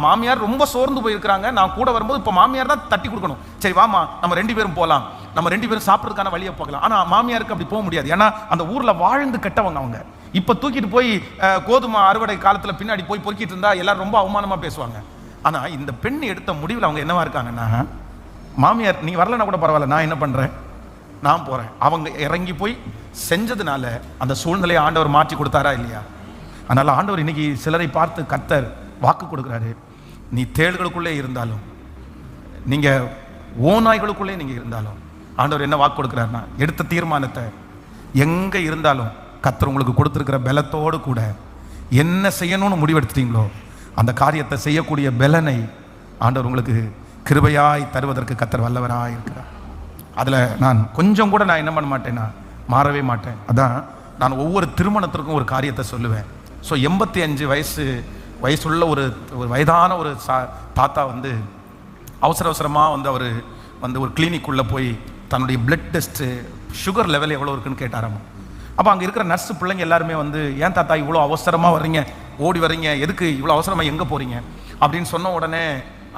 மாமியார் ரொம்ப சோர்ந்து போயிருக்கிறாங்க. நான் கூட வரும்போது இப்போ மாமியார் தான் தட்டி கொடுக்கணும், சரி வாமா நம்ம 2 பேரும் போகலாம், நம்ம 2 பேரும் சாப்பிட்றதுக்கான வழியை பார்க்கலாம். ஆனால் மாமியாருக்கு அப்படி போக முடியாது. ஏன்னா அந்த ஊரில் வாழ்ந்து கெட்டவங்க அவங்க. இப்போ தூக்கிட்டு போய் கோதுமை அறுவடை காலத்தில் பின்னாடி போய் பொறுக்கிட்டு இருந்தா எல்லாரும் ரொம்ப அவமானமாக பேசுவாங்க. ஆனால் இந்த பெண் எடுத்த முடிவில் அவங்க என்னவா இருக்காங்கன்னா, மாமியார் நீ வரலன்னா கூட பரவாயில்ல, நான் என்ன பண்ணுறேன், நான் போகிறேன். அவங்க இறங்கி போய் செஞ்சதுனால அந்த சூழ்நிலையை ஆண்டவர் மாற்றி கொடுத்தாரா இல்லையா? அதனால ஆண்டவர் இன்னைக்கு சிலரை பார்த்து கர்த்தர் வாக்கு கொடுக்குறாரு. நீ தேள்களுக்குள்ளே இருந்தாலும், நீங்க ஓநாய்களுக்குள்ளே நீங்க இருந்தாலும், ஆண்டவர் என்ன வாக்கு கொடுக்குறாருன்னா, எடுத்த தீர்மானத்தை எங்க இருந்தாலும் கர்த்தர் உங்களுக்கு கொடுத்துருக்கிற பலத்தோடு கூட என்ன செய்யணும்னு முடிவெடுத்துட்டீங்களோ அந்த காரியத்தை செய்யக்கூடிய பலனை ஆண்டவர் உங்களுக்கு கிருபையாய் தருவதற்கு கர்த்தர் வல்லவராய் இருக்கிறார். அதில் நான் கொஞ்சம் கூட நான் என்ன பண்ண மாட்டேன்னா மாறவே மாட்டேன். அதான் நான் ஒவ்வொரு திருமணத்திற்கும் ஒரு காரியத்தை சொல்லுவேன். ஸோ 85 வயசுள்ள ஒரு வயதான ஒரு தாத்தா வந்து அவசரமாக அவர் ஒரு கிளினிக்குள்ளே போய் தன்னுடைய பிளட் டெஸ்ட்டு சுகர் லெவல் எவ்வளோ இருக்குன்னு கேட்டாராமா. அப்போ அங்கே இருக்கிற நர்ஸு பிள்ளைங்க எல்லாருமே ஏன் தாத்தா இவ்வளோ அவசரமாக வர்றீங்க, ஓடி வர்றீங்க, எதுக்கு இவ்வளோ அவசரமாக எங்கே போகிறீங்க அப்படின்னு சொன்ன உடனே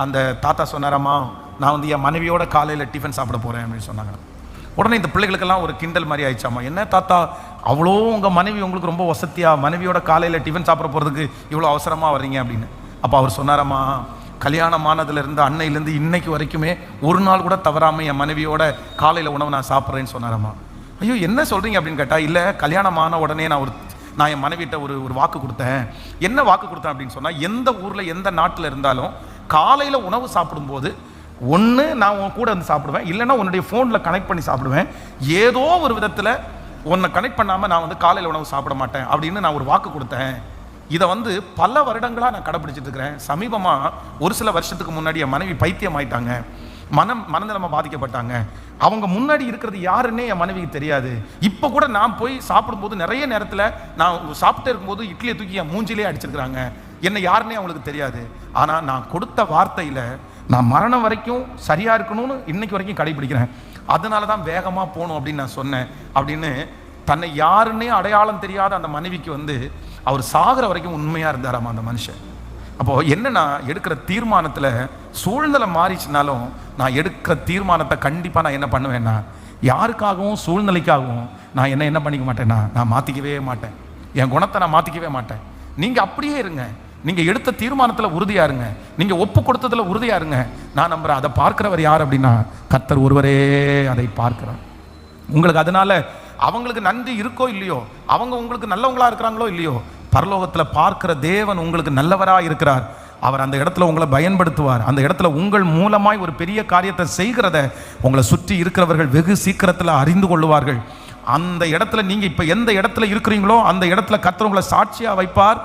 அந்த தாத்தா சொன்னாராமா, நான் என் மனைவியோட காலையில் டிஃபன் சாப்பிட போகிறேன் அப்படின்னு சொன்னாங்க. உடனே இந்த பிள்ளைகளுக்கெல்லாம் ஒரு கிண்டல் மாதிரி ஆயிடுச்சாமா, என்ன தாத்தா அவ்வளோ உங்கள் மனைவி உங்களுக்கு ரொம்ப வசதியா, மனைவியோட காலையில் டிஃபன் சாப்பிட போகிறதுக்கு இவ்வளோ அவசரமாக வர்றீங்க அப்படின்னு. அப்போ அவர் சொன்னாராமா, கல்யாணமானதுலேருந்து அன்னையிலேருந்து இன்னைக்கு வரைக்குமே ஒரு நாள் கூட தவறாமல் என் மனைவியோட காலையில் உணவு நான் சாப்பிட்றேன்னு சொன்னாராமா. ஐயோ என்ன சொல்கிறீங்க அப்படின்னு கேட்டால், இல்லை கல்யாணமான உடனே நான் என் மனைவிட்ட ஒரு வாக்கு கொடுத்தேன். என்ன வாக்கு கொடுத்தேன் அப்படின்னு சொன்னால், எந்த ஊரில் எந்த நாட்டில் இருந்தாலும் காலையில் உணவு சாப்பிடும்போது ஒன்று நான் உன் கூட வந்து சாப்பிடுவேன், இல்லைன்னா உன்னுடைய ஃபோனில் கனெக்ட் பண்ணி சாப்பிடுவேன், ஏதோ ஒரு விதத்தில் உன்னை கனெக்ட் பண்ணாமல் நான் காலையில் உணவு சாப்பிட மாட்டேன் அப்படின்னு நான் ஒரு வாக்கு கொடுத்தேன். இதை பல வருடங்களாக நான் கடைப்பிடிச்சிட்டு இருக்கிறேன். சமீபமாக ஒரு சில வருஷத்துக்கு முன்னாடி என் மனைவி பைத்தியம் ஆயிட்டாங்க, மனநிலைமை பாதிக்கப்பட்டாங்க. அவங்க முன்னாடி இருக்கிறது யாருன்னே என் மனைவிக்கு தெரியாது. இப்போ கூட நான் போய் சாப்பிடும்போது நிறைய நேரத்தில் நான் சாப்பிட்டே இருக்கும்போது இட்லியை தூக்கி என் மூஞ்சிலே அடிச்சிருக்கிறாங்க, என்ன யாருன்னே அவங்களுக்கு தெரியாது. ஆனால் நான் கொடுத்த வார்த்தையில் நான் மரணம் வரைக்கும் சரியா இருக்கணும்னு இன்னைக்கு வரைக்கும் கடைபிடிக்கிறேன். அதனால தான் வேகமாக போகணும் அப்படின்னு நான் சொன்னேன் அப்படின்னு தன்னை யாருன்னே அடையாளம் தெரியாத அந்த மனைவிக்கு அவர் சாகிற வரைக்கும் உண்மையாக இருந்தாராமா அந்த மனுஷன். அப்போது என்ன, நான் எடுக்கிற தீர்மானத்தில் சூழ்நிலை மாறிச்சுனாலும் நான் எடுக்கிற தீர்மானத்தை கண்டிப்பாக நான் என்ன பண்ணுவேன்னா, யாருக்காகவும் சூழ்நிலைக்காகவும் நான் என்ன பண்ணிக்க மாட்டேன்னா, நான் மாற்றிக்கவே மாட்டேன். என் குணத்தை நான் மாற்றிக்கவே மாட்டேன். நீங்கள் அப்படியே இருங்க, நீங்கள் எடுத்த தீர்மானத்தில் உறுதியா இருங்க, நீங்கள் ஒப்பு கொடுத்ததுல உறுதியா இருங்க. நான் நம்புறேன் அதை பார்க்கிறவர் யார் அப்படின்னா கர்த்தர் ஒருவரே அதை பார்க்கிறார். உங்களுக்கு அதனால அவங்களுக்கு நன்றி இருக்கோ இல்லையோ, அவங்க உங்களுக்கு நல்லவங்களா இருக்கிறாங்களோ இல்லையோ, பரலோகத்தில் பார்க்கிற தேவன் உங்களுக்கு நல்லவராக இருக்கிறார். அவர் அந்த இடத்துல உங்களை பயன்படுத்துவார். அந்த இடத்துல உங்கள் மூலமாய் ஒரு பெரிய காரியத்தை செய்கிறத உங்களை சுற்றி இருக்கிறவர்கள் வெகு சீக்கிரத்தில் அறிந்து கொள்ளுவார்கள். அந்த இடத்துல நீங்கள் இப்போ எந்த இடத்துல இருக்கிறீங்களோ அந்த இடத்துல கர்த்தர் உங்களை சாட்சியாக வைப்பார்.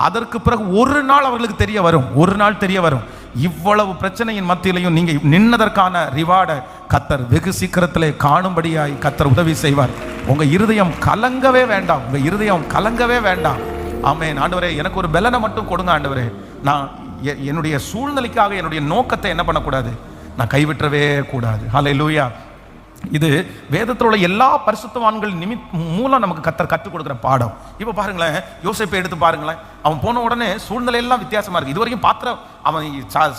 அதற்கு பிறகு ஒரு நாள் அவர்களுக்கு தெரிய வரும், ஒரு நாள் தெரிய வரும், இவ்வளவு பிரச்சனையின் மத்தியிலையும் நீங்க நின்னதற்கான ரிவார்டை கர்த்தர் வெகு சீக்கிரத்திலே காணும்படியாய் கர்த்தர் உதவி செய்வார். உங்க இருதயம் கலங்கவே வேண்டாம், உங்க இருதயம் கலங்கவே வேண்டாம். ஆமென். ஆண்டவரே எனக்கு ஒரு பலனை மட்டும் கொடுங்க ஆண்டவரே. நான் என்னுடைய சூழ்நிலைக்காக என்னுடைய நோக்கத்தை என்ன பண்ணக்கூடாது, நான் கைவிட்டவே கூடாது. ஹல்லேலூயா. இது வேதத்தில் உள்ள எல்லா பரிசுத்தவான்கள் மூலம் நமக்கு கர்த்தர் கற்றுக் கொடுக்குற பாடம். இப்போ பாருங்களேன், யோசேப்பை எடுத்து பாருங்களேன். அவன் போன உடனே சூழ்நிலை எல்லாம் வித்தியாசமா இருக்கு. இது வரைக்கும் பாத்திரம் அவன்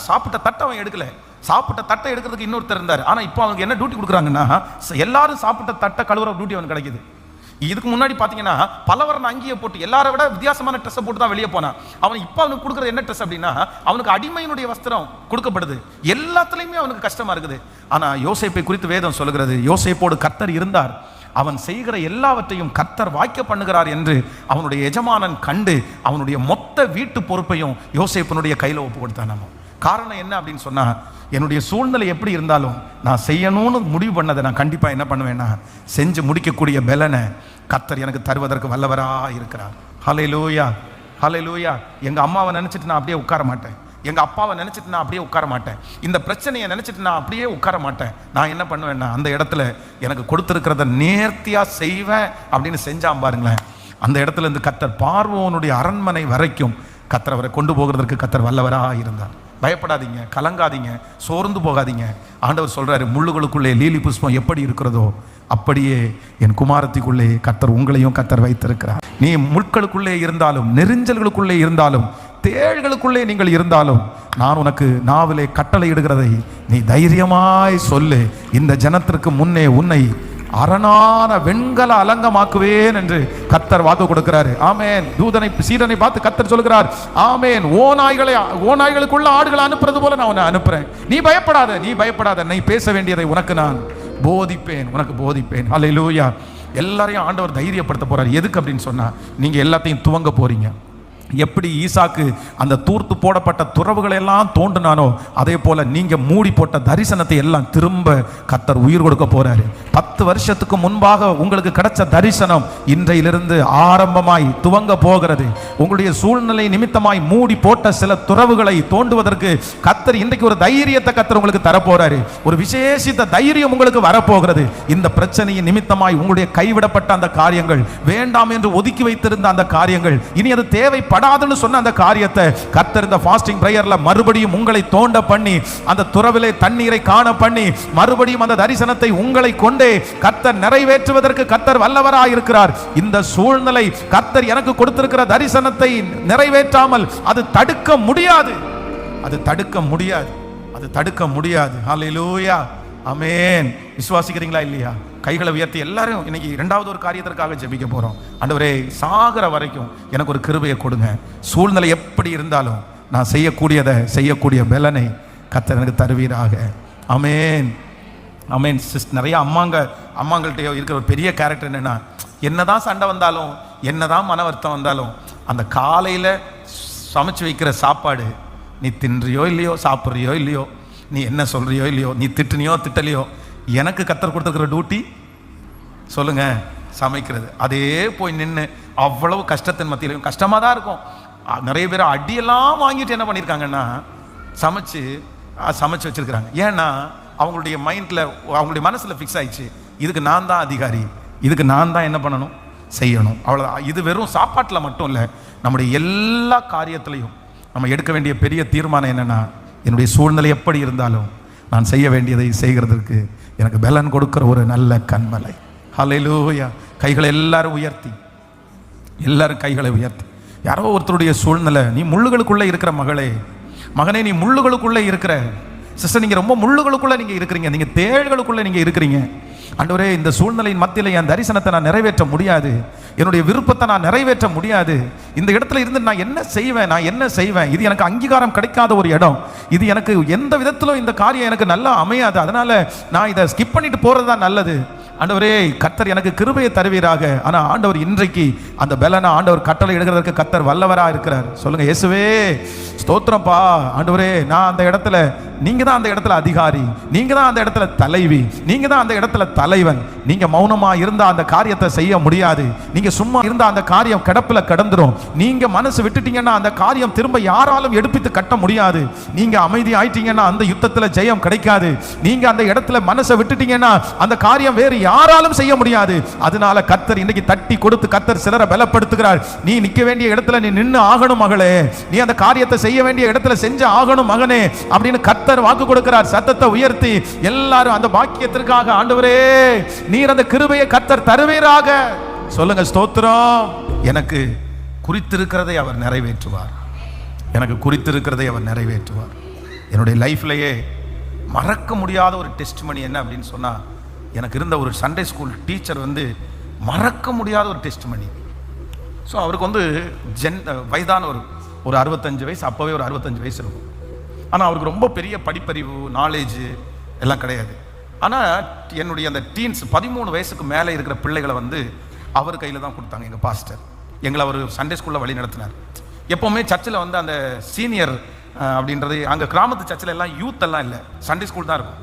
சாப்பிட்ட தட்டை அவன் எடுக்கல, சாப்பிட்ட தட்டை எடுக்கிறதுக்கு இன்னொருத்தர் இருந்தார். ஆனால் இப்போ அவனுக்கு என்ன டியூட்டி கொடுக்குறாங்கன்னா, எல்லாரும் சாப்பிட்ட தட்டை கழுவுற டியூட்டி அவனுக்கு கிடைக்குது. இதுக்கு முன்னாடி பார்த்தீங்கன்னா பலவரன் அங்கேயே போட்டு எல்லாரை விட வித்தியாசமான ட்ரெஸ்ஸை போட்டு தான் வெளியே போனான். அவன் இப்போ அவனுக்கு கொடுக்குறது என்ன ட்ரெஸ் அப்படின்னா, அவனுக்கு அடிமையினுடைய வஸ்திரம் கொடுக்கப்படுது. எல்லாத்துலேயுமே அவனுக்கு கஷ்டமா இருக்குது. ஆனால் யோசேப்பை குறித்து வேதம் சொல்லுகிறது, யோசேப்போடு கர்த்தர் இருந்தார், அவன் செய்கிற எல்லாவற்றையும் கர்த்தர் வாய்க்க பண்ணுகிறார் என்று அவனுடைய எஜமானன் கண்டு அவனுடைய மொத்த வீட்டு பொறுப்பையும் யோசேப்பினுடைய கையில் ஒப்பு கொடுத்தான். காரணம் என்ன அப்படின்னு சொன்னா, என்னுடைய சூழ்நிலை எப்படி இருந்தாலும் நான் செய்யணும்னு முடிவு பண்ணதை நான் கண்டிப்பாக என்ன பண்ணுவேன்னா செஞ்சு முடிக்கக்கூடிய பலனை கர்த்தர் எனக்கு தருவதற்கு வல்லவரா இருக்கிறார். ஹல்லேலூயா, ஹல்லேலூயா. எங்கள் அம்மாவை நினச்சிட்டு நான் அப்படியே உட்கார மாட்டேன், எங்கள் அப்பாவை நினச்சிட்டு நான் அப்படியே உட்கார மாட்டேன், இந்த பிரச்சனையை நினச்சிட்டு நான் அப்படியே உட்கார மாட்டேன். நான் என்ன பண்ணுவேன்னா அந்த இடத்துல எனக்கு கொடுத்துருக்கிறத நேர்த்தியாக செய்வேன் அப்படின்னு செஞ்சான் பாருங்களேன். அந்த இடத்துல இருந்து கர்த்தர் பார்வோனுடைய அரண்மனை வரைக்கும் கர்த்தர் அவரை கொண்டு போகிறதற்கு கர்த்தர் வல்லவராக இருந்தார். பயப்படாதீங்க, கலங்காதீங்க, சோர்ந்து போகாதீங்க. ஆண்டவர் சொல்றாரு, முள்ளுகளுக்குள்ளே லீலி புஷ்பம் எப்படி இருக்கிறதோ அப்படியே என் குமாரத்திக்குள்ளே கர்த்தர் உங்களையும் கர்த்தர் வைத்திருக்கிறார். நீ முட்களுக்குள்ளே இருந்தாலும், நெரிஞ்சல்களுக்குள்ளே இருந்தாலும், தேள்களுக்குள்ளே நீங்கள் இருந்தாலும், நான் உனக்கு நாவிலே கட்டளை இடுகிறதை நீ தைரியமாய் சொல்லு. இந்த ஜனத்திற்கு முன்னே உன்னை அரணான வெண்கல அலங்கமாக்குவேன் என்று கர்த்தர் வாக்கு கொடுக்கிறாரு. ஆமேன். தூதனை சீடனை பார்த்து கர்த்தர் சொல்கிறார், ஆமேன், ஓநாய்களுக்குள்ள ஆடுகளை அனுப்புறது போல நான் உன்னை அனுப்புறேன். நீ பயப்படாத, நீ பயப்படாத, நீ பேச வேண்டியதை உனக்கு நான் போதிப்பேன், உனக்கு போதிப்பேன். ஹல்லேலூயா. எல்லாரையும் ஆண்டவர் தைரியப்படுத்த போறார். எதுக்கு அப்படின்னு சொன்னா, நீங்க எல்லாத்தையும் துவங்க போறீங்க. எப்படி ஈசாக்கு அந்த தூர்த்து போடப்பட்ட துறவுகளை எல்லாம் தோண்டினானோ அதே போல நீங்க மூடி போட்ட தரிசனத்தை எல்லாம் திரும்ப கர்த்தர் உயிர் கொடுக்க போறாரு. 10 வருஷத்துக்கு முன்பாக உங்களுக்கு கிடைச்ச தரிசனம் இன்றையிலிருந்து ஆரம்பமாய் துவங்க போகிறது. உங்களுடைய சூழ்நிலை நிமித்தமாய் மூடி போட்ட சில துறவுகளை தோண்டுவதற்கு கர்த்தர் இன்றைக்கு ஒரு தைரியத்தை கர்த்தர் உங்களுக்கு தரப்போறாரு. ஒரு விசேஷித்த தைரியம் உங்களுக்கு வரப்போகிறது. இந்த பிரச்சனையின் நிமித்தமாய் உங்களுடைய கைவிடப்பட்ட அந்த காரியங்கள், வேண்டாம் என்று ஒதுக்கி வைத்திருந்த அந்த காரியங்கள், இனி அது தேவைப்படாதுன்னு சொன்ன அந்த காரியத்தை கர்த்தர் இந்த ஃபாஸ்டிங் பிரேயர்ல மறுபடியும் உங்களை தோண்ட பண்ணி, அந்த துறவிலே தண்ணீரை காண பண்ணி, மறுபடியும் அந்த தரிசனத்தை உங்களை கொண்டே கர்த்தர் நிறைவேற்றுவதற்கு கர்த்தர் வல்லவராய் இருக்கிறார். இந்த சூழ்நிலை கர்த்தர் எனக்கு கொடுத்திருக்கிற தரிசனத்தை நிறைவேற்றாமல் அது தடுக்க முடியாது, அது தடுக்க முடியாது, அது தடுக்க முடியாது. ஹல்லேலூயா, ஆமென். விசுவாசிக்கிறீங்களா இல்லையா? கைகளை உயர்த்தி எல்லாரும் இன்னைக்கு இரண்டாவது ஒரு காரியத்திற்காக ஜெபிக்க போறோம். ஆண்டவரே, சாகிற வரைக்கும் எனக்கு ஒரு கிருபையை கொடுங்க. சூழ்நிலை எப்படி இருந்தாலும் நான் செய்யக்கூடியதை செய்யக்கூடிய பலனை கர்த்தர் எனக்கு தருவீராக. ஆமென், ஆமென். நிறைய அம்மாங்கள்ட்ட இருக்கிற ஒரு பெரிய கேரக்டர் என்னன்னா, என்னதான் சண்டை வந்தாலும், என்னதான் மன வருத்தம் வந்தாலும், அந்த காலையில சமைச்சு வைக்கிற சாப்பாடு நீ தின்றியோ இல்லையோ, சாப்பிட்றியோ இல்லையோ, நீ என்ன சொல்றியோ இல்லையோ, நீ திட்டுனியோ திட்டலையோ, எனக்கு கர்த்தர் கொடுத்துருக்கிற டியூட்டி சொல்லுங்க, சமைக்கிறது. அதே போய் நின்று அவ்வளவு கஷ்டத்தின் மத்தியிலையும், கஷ்டமாக தான் இருக்கும். நிறைய பேர் அடியெல்லாம் வாங்கிட்டு என்ன பண்ணியிருக்காங்கன்னா சமைச்சு வச்சிருக்கிறாங்க. ஏன்னா அவங்களுடைய மைண்டில், அவங்களுடைய மனசில் ஃபிக்ஸ் ஆயிடுச்சு, இதுக்கு நான் தான் அதிகாரி, இதுக்கு நான் தான் என்ன பண்ணணும், செய்யணும். அவ்வளோதான். இது வெறும் சாப்பாட்டில் மட்டும் இல்லை, நம்முடைய எல்லா காரியத்திலையும் நம்ம எடுக்க வேண்டிய பெரிய தீர்மானம் என்னென்னா, என்னுடைய சூழ்நிலை எப்படி இருந்தாலும் நான் செய்ய வேண்டியதை செய்கிறதுக்கு எனக்கு பலன் கொடுக்கிற ஒரு நல்ல கண்மலை. ஹல்லேலூயா. கைகளை எல்லாரும் உயர்த்தி, எல்லாரும் கைகளை உயர்த்தி. யாரோ ஒருத்தருடைய சூழ்நிலை, நீ முள்ளுகளுக்குள்ளே இருக்கிற மகனே, நீ முள்ளுகளுக்குள்ளே இருக்கிற சிஸ்டர், நீங்கள் ரொம்ப முள்ளுகளுக்குள்ளே நீங்கள் இருக்கிறீங்க, நீங்கள் தேள்களுக்குள்ளே நீங்கள் இருக்கிறீங்க. ஆண்டவரே, இந்த சூழ்நிலையின் மத்தியில் என் தரிசனத்தை நான் நிறைவேற்ற முடியாது, என்னுடைய விருப்பத்தை நான் நிறைவேற்ற முடியாது, இந்த இடத்துல இருந்து நான் என்ன செய்வேன், இது எனக்கு அங்கீகாரம் கிடைக்காத ஒரு இடம், இது எனக்கு எந்த விதத்திலும் இந்த காரியம் எனக்கு நல்லா அமையாது, அதனால நான் இதை ஸ்கிப் பண்ணிட்டு போறது தான் நல்லது. ஆண்டவரே, கர்த்தர் எனக்கு கிருபையை தருவீராக. ஆனால் ஆண்டவர் இன்றைக்கு அந்த பலனை ஆண்டவர் கட்டளை எடுக்கிறதுக்கு கர்த்தர் வல்லவராக இருக்கிறார். சொல்லுங்க, இயேசுவே ஸ்தோத்திரப்பா. ஆண்டவரே, நான் அந்த இடத்துல, நீங்க தான் அந்த இடத்துல அதிகாரி, நீங்க தான் அந்த இடத்துல தலைவி, நீங்க தான் அந்த இடத்துல தலைவன். நீங்க மௌனமா இருந்தா அந்த காரியத்தை செய்ய முடியாது, நீங்க சும்மா இருந்தா அந்த காரியம் கிடப்பில் கிடந்துரும். நீங்க மனசு விட்டுட்டீங்கன்னா அந்த காரியம் திரும்ப யாராலும் எடுப்பித்து கட்ட முடியாது. நீங்க அமைதி ஆயிட்டீங்கன்னா அந்த யுத்தத்துல ஜெயம் கிடைக்காது. நீங்க அந்த இடத்துல மனசை விட்டுட்டீங்கன்னா அந்த காரியம் வேறு யாராலும் செய்ய முடியாது. அதனால கர்த்தர் இன்னைக்கு தட்டி கொடுத்து கர்த்தர் சிலரை பலப்படுத்துகிறார். நீ நிக்க வேண்டிய இடத்துல நீ நின்று ஆகணும் மகளே, நீ அந்த காரியத்தை செய்ய வேண்டிய இடத்துல செஞ்சு ஆகணும் மகனே அப்படின்னு கர்த்தர் வாக்கு கொடுக்கிறார். சத்தத்தை உயர்த்தி எல்லாரும் அந்த பாக்கியத்திற்காக, ஆண்டவரே நீர் அந்த கிருபையை கர்த்தர் தருவீராக. சொல்லுங்க, ஸ்தோத்திரம். எனக்கு குறித்திருக்கிறதை அவர் நிறைவேற்றுவார், எனக்கு குறித்திருக்கிறதை அவர் நிறைவேற்றுவார். என்னுடைய லைஃப்லயே மறக்க முடியாத ஒரு டெஸ்ட்மனி என்ன அப்படின்னு சொன்னா, எனக்கு இருந்த ஒரு சண்டே ஸ்கூல் டீச்சர் மறக்க முடியாத ஒரு டெஸ்ட்மனி. ஸோ அவருக்கு வயதான ஒரு 65 வயசு, அப்போவே ஒரு 65 வயசு இருக்கும். ஆனால் அவருக்கு ரொம்ப பெரிய படிப்பறிவு, நாலேஜு எல்லாம் கிடையாது. ஆனால் என்னுடைய அந்த டீன்ஸ் 13 வயசுக்கு மேலே இருக்கிற பிள்ளைகளை அவர் கையில் தான் கொடுத்தாங்க. எங்கள் பாஸ்டர் எங்களை அவர் சண்டே ஸ்கூலில் வழி நடத்தினார். எப்போவுமே சர்ச்சில் அந்த சீனியர் அப்படின்றது. அங்கே கிராமத்து சர்ச்சில் எல்லாம் யூத் எல்லாம் இல்லை, சண்டே ஸ்கூல் தான் இருக்கும்.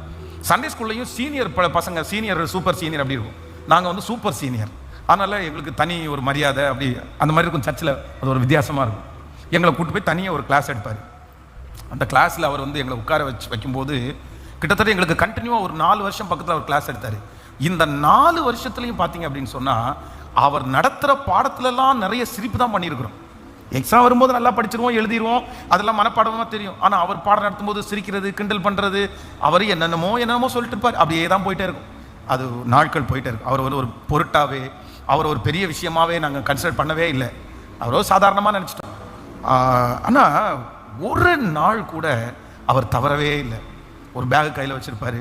சண்டே ஸ்கூல்லையும் சீனியர் பசங்க, சீனியர் சூப்பர் சீனியர் அப்படி இருக்கும். நாங்கள் வந்து சூப்பர் சீனியர், அதனால் எங்களுக்கு தனி ஒரு மரியாதை அப்படி அந்த மாதிரி இருக்கும். சர்ச்சில் அது ஒரு வித்தியாசமாக இருக்கும். எங்களை கூப்பிட்டு போய் தனியாக ஒரு கிளாஸ் எடுப்பார். அந்த கிளாஸில் அவர் வந்து எங்களை உட்கார வைக்கும்போது கிட்டத்தட்ட எங்களுக்கு கண்டினியூவாக ஒரு 4 வருஷம் பக்கத்தில் அவர் கிளாஸ் எடுத்தார். இந்த 4 வருஷத்துலையும் பார்த்தீங்க அப்படின்னு சொன்னால் அவர் நடத்துகிற பாடத்துலலாம் நிறைய சிரிப்பு தான் பண்ணியிருக்கிறோம். எக்ஸாம் வரும்போது நல்லா படிச்சிருவோம், எழுதிடுவோம், அதெல்லாம் மனப்பாடமாக தெரியும். ஆனால் அவர் பாடம் நடத்தும்போது சிரிக்கிறது, கிண்டல் பண்ணுறது, அவர் என்னென்னமோ சொல்லிட்டு இருப்பார். அப்படியே தான் போயிட்டே இருக்கும். அது நாட்கள் போயிட்டே இருக்கும். அவர் ஒரு பொருட்டாவே, அவர் ஒரு பெரிய விஷயமாவே நாங்கள் கன்சிடர் பண்ணவே இல்லை. அவரோ சாதாரணமாக நினச்சிட்டோம். ஆனால் ஒரு நாள் கூட அவர் தவறவே இல்லை. ஒரு பேக் கையில் வச்சுருப்பார்.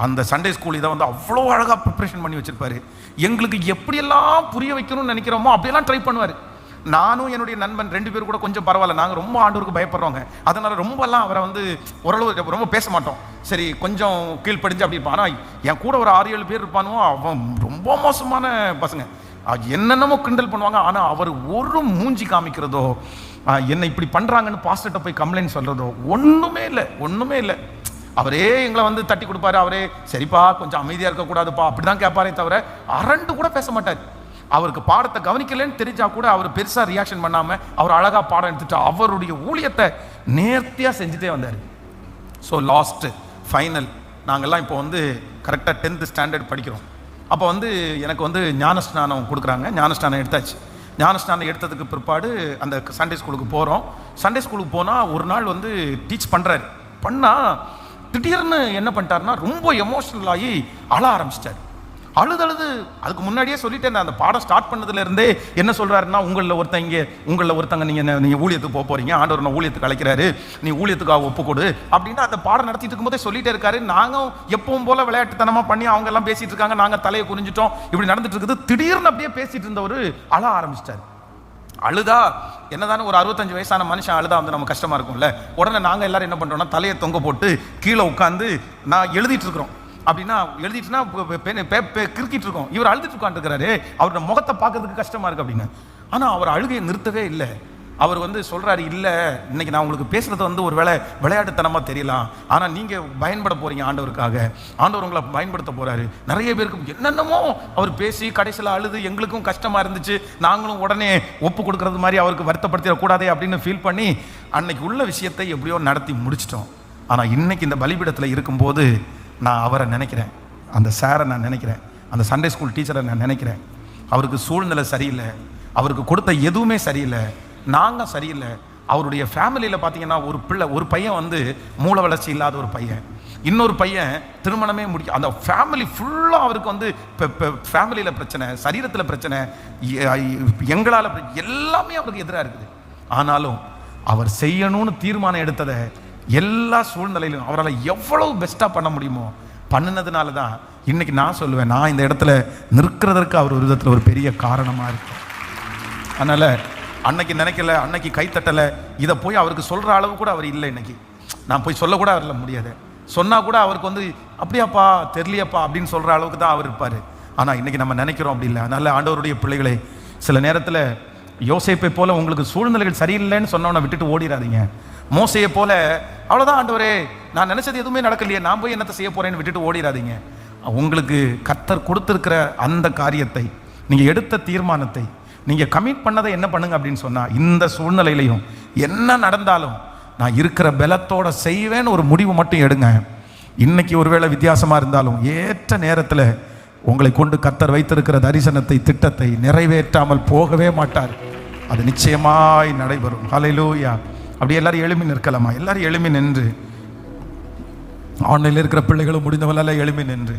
அந்த சண்டே ஸ்கூல் இதை வந்து அவ்வளோ அழகாக ப்ரிப்ரேஷன் பண்ணி வச்சுருப்பார். எங்களுக்கு எப்படியெல்லாம் புரிய வைக்கணும்னு நினைக்கிறோமோ அப்படியெல்லாம் ட்ரை பண்ணுவார். நானும் என்னுடைய நண்பன் 2 பேர் கூட கொஞ்சம் பரவாயில்ல, நாங்கள் ரொம்ப ஆண்டவருக்கு பயப்படுறோங்க. அதனால் ரொம்பலாம் அவரை வந்து ஓரளவு ரொம்ப பேச மாட்டோம். சரி, கொஞ்சம் கீழ்ப்படிஞ்சு அப்படி இருப்பான். ஆனால் என் கூட ஒரு 6-7 பேர் இருப்பானுவோ, அவன் ரொம்ப மோசமான பசங்க, என்னென்னமோ கிண்டல் பண்ணுவாங்க. ஆனால் அவர் ஒரு மூஞ்சி காமிக்கிறதோ, என்னை இப்படி பண்ணுறாங்கன்னு பாஸ்டர்கிட்ட போய் கம்ப்ளைண்ட் சொல்கிறதோ ஒன்றுமே இல்லை. அவரே எங்களை வந்து தட்டி கொடுப்பாரு. அவரே சரிப்பா கொஞ்சம் அமைதியாக இருக்கக்கூடாதுப்பா அப்படி தான் கேட்பாரே தவிர அரண்டு கூட பேச மாட்டார். அவருக்கு பாடத்தை கவனிக்கலன்னு தெரிஞ்சா கூட அவர் பெருசாக ரியாக்ஷன் பண்ணாமல் அவர் அழகாக பாடம் எடுத்துட்டு அவருடைய ஊழியத்தை நேர்த்தியாக செஞ்சுட்டே வந்தார். ஸோ லாஸ்ட்டு ஃபைனல் நாங்கள்லாம் இப்போ வந்து கரெக்டாக 10th ஸ்டாண்டர்ட் படிக்கிறோம். அப்போ வந்து எனக்கு வந்து ஞானஸ்நானம் கொடுக்குறாங்க. ஞானஸ்நானம் எடுத்தாச்சு. ஞானஸ்நானம் எடுத்ததுக்கு பிற்பாடு அந்த சண்டே ஸ்கூலுக்கு போகிறோம். சண்டே ஸ்கூலுக்கு போனால் ஒரு நாள் வந்து டீச் பண்ணுறாரு. பண்ணால் திடீர்னு என்ன பண்ணிட்டாருன்னா ரொம்ப எமோஷனல் ஆகி அழ ஆரம்பிச்சிட்டார். அழுது அதுக்கு முன்னாடியே சொல்லிட்டேன். அந்த பாடம் ஸ்டார்ட் பண்ணதுலேருந்தே என்ன சொல்கிறாருன்னா, உங்களில் ஒருத்தங்க நீங்கள் ஊழியத்துக்கு போகிறீங்க, ஆண்டவர் நான் ஊழியத்துக்கு அழைக்கிறாரு, நீ ஊழியத்துக்காக ஒப்புக்கொடு அப்படின்னு அந்த பாடம் நடத்திட்டு இருக்கும்போதே சொல்லிட்டே இருக்காரு. நாங்கள் எப்பவும் போல் விளையாட்டுத்தனமாக பண்ணி அவங்க எல்லாம் பேசிகிட்டு இருக்காங்க, நாங்கள் தலையை குறிஞ்சிட்டோம், இப்படி நடந்துட்டு இருக்குது. திடீர்னு அப்படியே பேசிகிட்டு இருந்தவர் அழ ஆரம்பிச்சிட்டார். அழுதா என்னதானே ஒரு 65 வயசான மனுஷன் அழுதா வந்து நம்ம கஷ்டமாக இருக்கும்ல. உடனே நாங்கள் எல்லாரும் என்ன பண்ணுறோம்னா தலையை தொங்க போட்டு கீழே உட்காந்து நான் எழுதிட்டு இருக்கிறோம். அப்படின்னா எழுதிட்டுனா கிறுக்கிட்டு இருக்கோம். இவர் அழுதுட்டு உட்காந்துருக்கிறாரு. அவரோட முகத்தை பார்க்கறதுக்கு கஷ்டமாக இருக்குது அப்படின்னு. ஆனால் அவர் அழுகையை நிறுத்தவே இல்லை. அவர் வந்து சொல்கிறாரு, இல்லை இன்னைக்கு நான் உங்களுக்கு பேசுகிறது வந்து ஒரு விளையாட்டுத்தனமாக தெரியலாம், ஆனால் நீங்கள் பயன்பட போகிறீங்க ஆண்டவருக்காக, ஆண்டவர் உங்களை பயன்படுத்த போகிறாரு. நிறைய பேருக்கு என்னென்னமோ அவர் பேசி கடைசியில் அழுது எங்களுக்கும் கஷ்டமாக இருந்துச்சு. நாங்களும் உடனே ஒப்பு கொடுக்கறது மாதிரி அவருக்கு வருத்தப்படுத்திடக்கூடாதே அப்படின்னு ஃபீல் பண்ணி அன்னைக்கு உள்ள விஷயத்தை எப்படியோ நடத்தி முடிச்சிட்டோம். ஆனால் இன்னைக்கு இந்த பலிபீடத்தில் இருக்கும்போது நான் அவரை நினைக்கிறேன், அந்த சாரை நான் நினைக்கிறேன், அந்த சண்டே ஸ்கூல் டீச்சரை நான் நினைக்கிறேன். அவருக்கு சூழ்நிலை சரியில்லை, அவருக்கு கொடுத்த எதுவுமே சரியில்லை, நாங்கள் சரியில்லை. அவருடைய ஃபேமிலியில் பார்த்தீங்கன்னா ஒரு பையன் வந்து மூல வளர்ச்சி இல்லாத ஒரு பையன், இன்னொரு பையன் திருமணமே முடிக்க, அந்த ஃபேமிலி ஃபுல்லாக அவருக்கு வந்து ஃபேமிலியில் பிரச்சனை, சரீரத்தில் பிரச்சனை, எங்களால் எல்லாமே அவருக்கு எதிராக இருக்குது. ஆனாலும் அவர் செய்யணும்னு தீர்மானம் எடுத்ததை எல்லா சூழ்நிலையிலும் அவரால் எவ்வளவு பெஸ்ட்டாக பண்ண முடியுமோ பண்ணினதுனால தான் இன்னைக்கு நான் சொல்லுவேன், நான் இந்த இடத்துல நிற்கிறதற்கு அவர் ஒரு விதத்தில் ஒரு பெரிய காரணமாக இருக்கு. அதனால் அன்னைக்கு நினைக்கல, அன்னைக்கு கைத்தட்டலை, இதை போய் அவருக்கு சொல்கிற அளவு கூட அவர் இல்லை. இன்னைக்கு நான் போய் சொல்லக்கூட அவரில் முடியாது. சொன்னால் கூட அவருக்கு வந்து அப்படியாப்பா தெரியலையாப்பா அப்படின்னு சொல்கிற அளவுக்கு தான் அவர் இருப்பார். ஆனால் இன்றைக்கி நம்ம நினைக்கிறோம் அப்படி இல்லை. அதனால் ஆண்டவருடைய பிள்ளைகளை சில நேரத்தில் யோசேப்பை போல் உங்களுக்கு சூழ்நிலைகள் சரியில்லைன்னு சொன்னவனை விட்டுட்டு ஓடிடாதீங்க. மோசையை போல அவ்வளோதான் ஆண்டவரே நான் நினச்சது எதுவுமே நடக்கலையே, நான் போய் என்னத்தை செய்ய போகிறேன்னு விட்டுட்டு ஓடிடாதீங்க. உங்களுக்கு கர்த்தர் கொடுத்துருக்கிற அந்த காரியத்தை, நீங்கள் எடுத்த தீர்மானத்தை, நீங்கள் கமிட் பண்ணதை என்ன பண்ணுங்க அப்படின்னு சொன்னால், இந்த சூழ்நிலையிலையும் என்ன நடந்தாலும் நான் இருக்கிற பலத்தோட செய்வேன்னு ஒரு முடிவு மட்டும் எடுங்க. இன்னைக்கு ஒருவேளை வித்தியாசமாக இருந்தாலும் ஏற்ற நேரத்தில் உங்களை கொண்டு கர்த்தர் வைத்திருக்கிற தரிசனத்தை, திட்டத்தை நிறைவேற்றாமல் போகவே மாட்டார். அது நிச்சயமாய் நடைபெறும். ஹல்லேலூயா. அப்படி எல்லாரும் எழுமி நிற்கலாமா? எல்லாரும் எழுமி நின்று, ஆன்லைனில் இருக்கிற பிள்ளைகளும் முடிந்தவர்களால் எழுமி நின்று,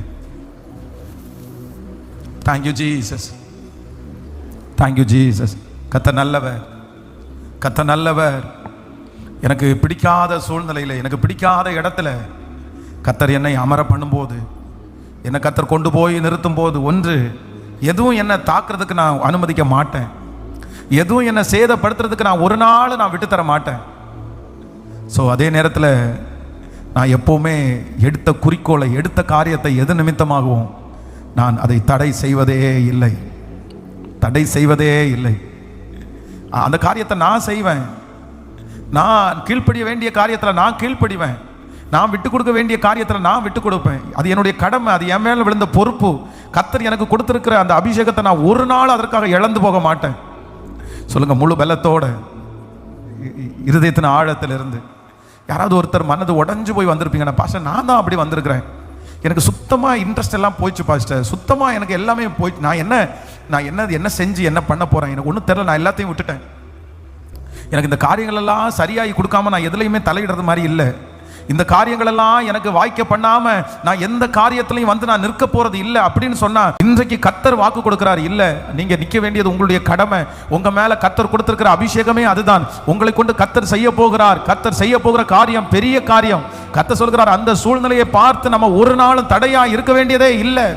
தேங்க்யூ ஜீசஸ், தேங்க்யூ ஜீசஸ். கர்த்தர் நல்லவர், கர்த்தர் நல்லவர். எனக்கு பிடிக்காத சூழ்நிலையில், எனக்கு பிடிக்காத இடத்துல கர்த்தர் என்னை அமர பண்ணும்போது, என்னை கர்த்தர் கொண்டு போய் நிறுத்தும் போது, ஒன்று எதுவும் என்னை தாக்குறதுக்கு நான் அனுமதிக்க மாட்டேன், எதுவும் என்னை சேதப்படுத்துறதுக்கு நான் ஒரு நாள் நான் விட்டு தர மாட்டேன். ஸோ அதே நேரத்தில் நான் எப்போவுமே எடுத்த குறிக்கோளை, எடுத்த காரியத்தை எது நிமித்தமாகவும் நான் அதை தடை செய்வதே இல்லை, தடை செய்வதே இல்லை. அந்த காரியத்தை நான் செய்வேன். நான் கீழ்ப்படிய வேண்டிய காரியத்தில் நான் கீழ்ப்படிவேன், நான் விட்டு கொடுக்க வேண்டிய காரியத்தில் நான் விட்டு கொடுப்பேன். அது என்னுடைய கடமை, அது என் மேலே விழுந்த பொறுப்பு. கர்த்தர் எனக்கு கொடுத்திருக்கிற அந்த அபிஷேகத்தை நான் ஒரு நாள் அதற்காக இழந்து போக மாட்டேன். சொல்லுங்க, முழு பலத்தோட, இருதயத்தின் ஆழத்திலிருந்து. யாராவது ஒருத்தர் மனது உடஞ்சு போய் வந்திருப்பீங்க, பாஸ்டர் நான் தான் அப்படி வந்திருக்கிறேன், எனக்கு சுத்தமாக இன்ட்ரெஸ்ட் எல்லாம் போயிடுச்சு பாஸ்டர், சுத்தமாக எனக்கு எல்லாமே போயிடுச்சு, நான் என்ன செஞ்சு என்ன பண்ண போகிறேன், எனக்கு ஒன்றும் தெரியல, நான் எல்லாத்தையும் விட்டுட்டேன், எனக்கு இந்த காரியங்கள் எல்லாம் சரியாகி கொடுக்காம நான் எதுலையுமே தலையிடுறது மாதிரி இல்லை, இந்த காரியங்கள் எல்லாம் எனக்கு வாய்க்க பண்ணாம நான் எந்த காரியத்திலையும் வந்து நான் நிற்க போறது இல்லை அப்படின்னு சொன்னா, இன்றைக்கு கர்த்தர் வாக்கு கொடுக்கிறார், இல்ல நீங்க நிற்க வேண்டியது உங்களுடைய கடமை. உங்க மேல கர்த்தர் கொடுத்திருக்கிற அபிஷேகமே அதுதான். உங்களை கொண்டு கர்த்தர் செய்ய போகிறார். கர்த்தர் செய்ய போகிற காரியம் பெரிய காரியம். கர்த்தர் சொல்கிறார், அந்த சூழ்நிலையை பார்த்து நம்ம ஒரு நாளும் தடையா இருக்க வேண்டியதே இல்லை.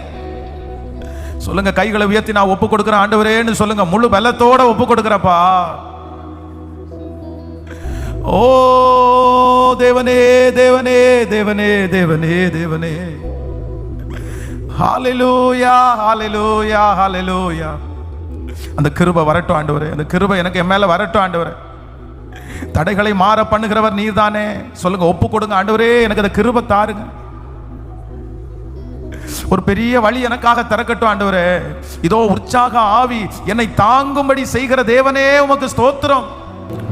சொல்லுங்க, கைகளை உயர்த்தி நான் ஒப்பு கொடுக்கிறேன் ஆண்டவரேன்னு சொல்லுங்க. முழு பலத்தோட ஒப்பு கொடுக்கிறப்பா. ஓ தேவனே தேவனே தேவனே தேவனே தேவனே, ஹalleluya ஹalleluya ஹalleluya. அந்த கிருபை வரட்டும் ஆண்டவரே, அந்த கிருபை எனக்கு என் மேல வரட்டும் ஆண்டவரே. தடைகளை மாற பண்ணுகிறவர் நீர்தானே. சொல்லுங்க, ஒப்பு கொடுங்க ஆண்டவரே, எனக்கு அந்த கிருபை தாருங்க. ஒரு பெரிய வழி எனக்காக திறக்கட்டும் ஆண்டவரே. இதோ உற்சாக ஆவி என்னை தாங்கும்படி செய்கிற தேவனே உமக்கு ஸ்தோத்திரம்.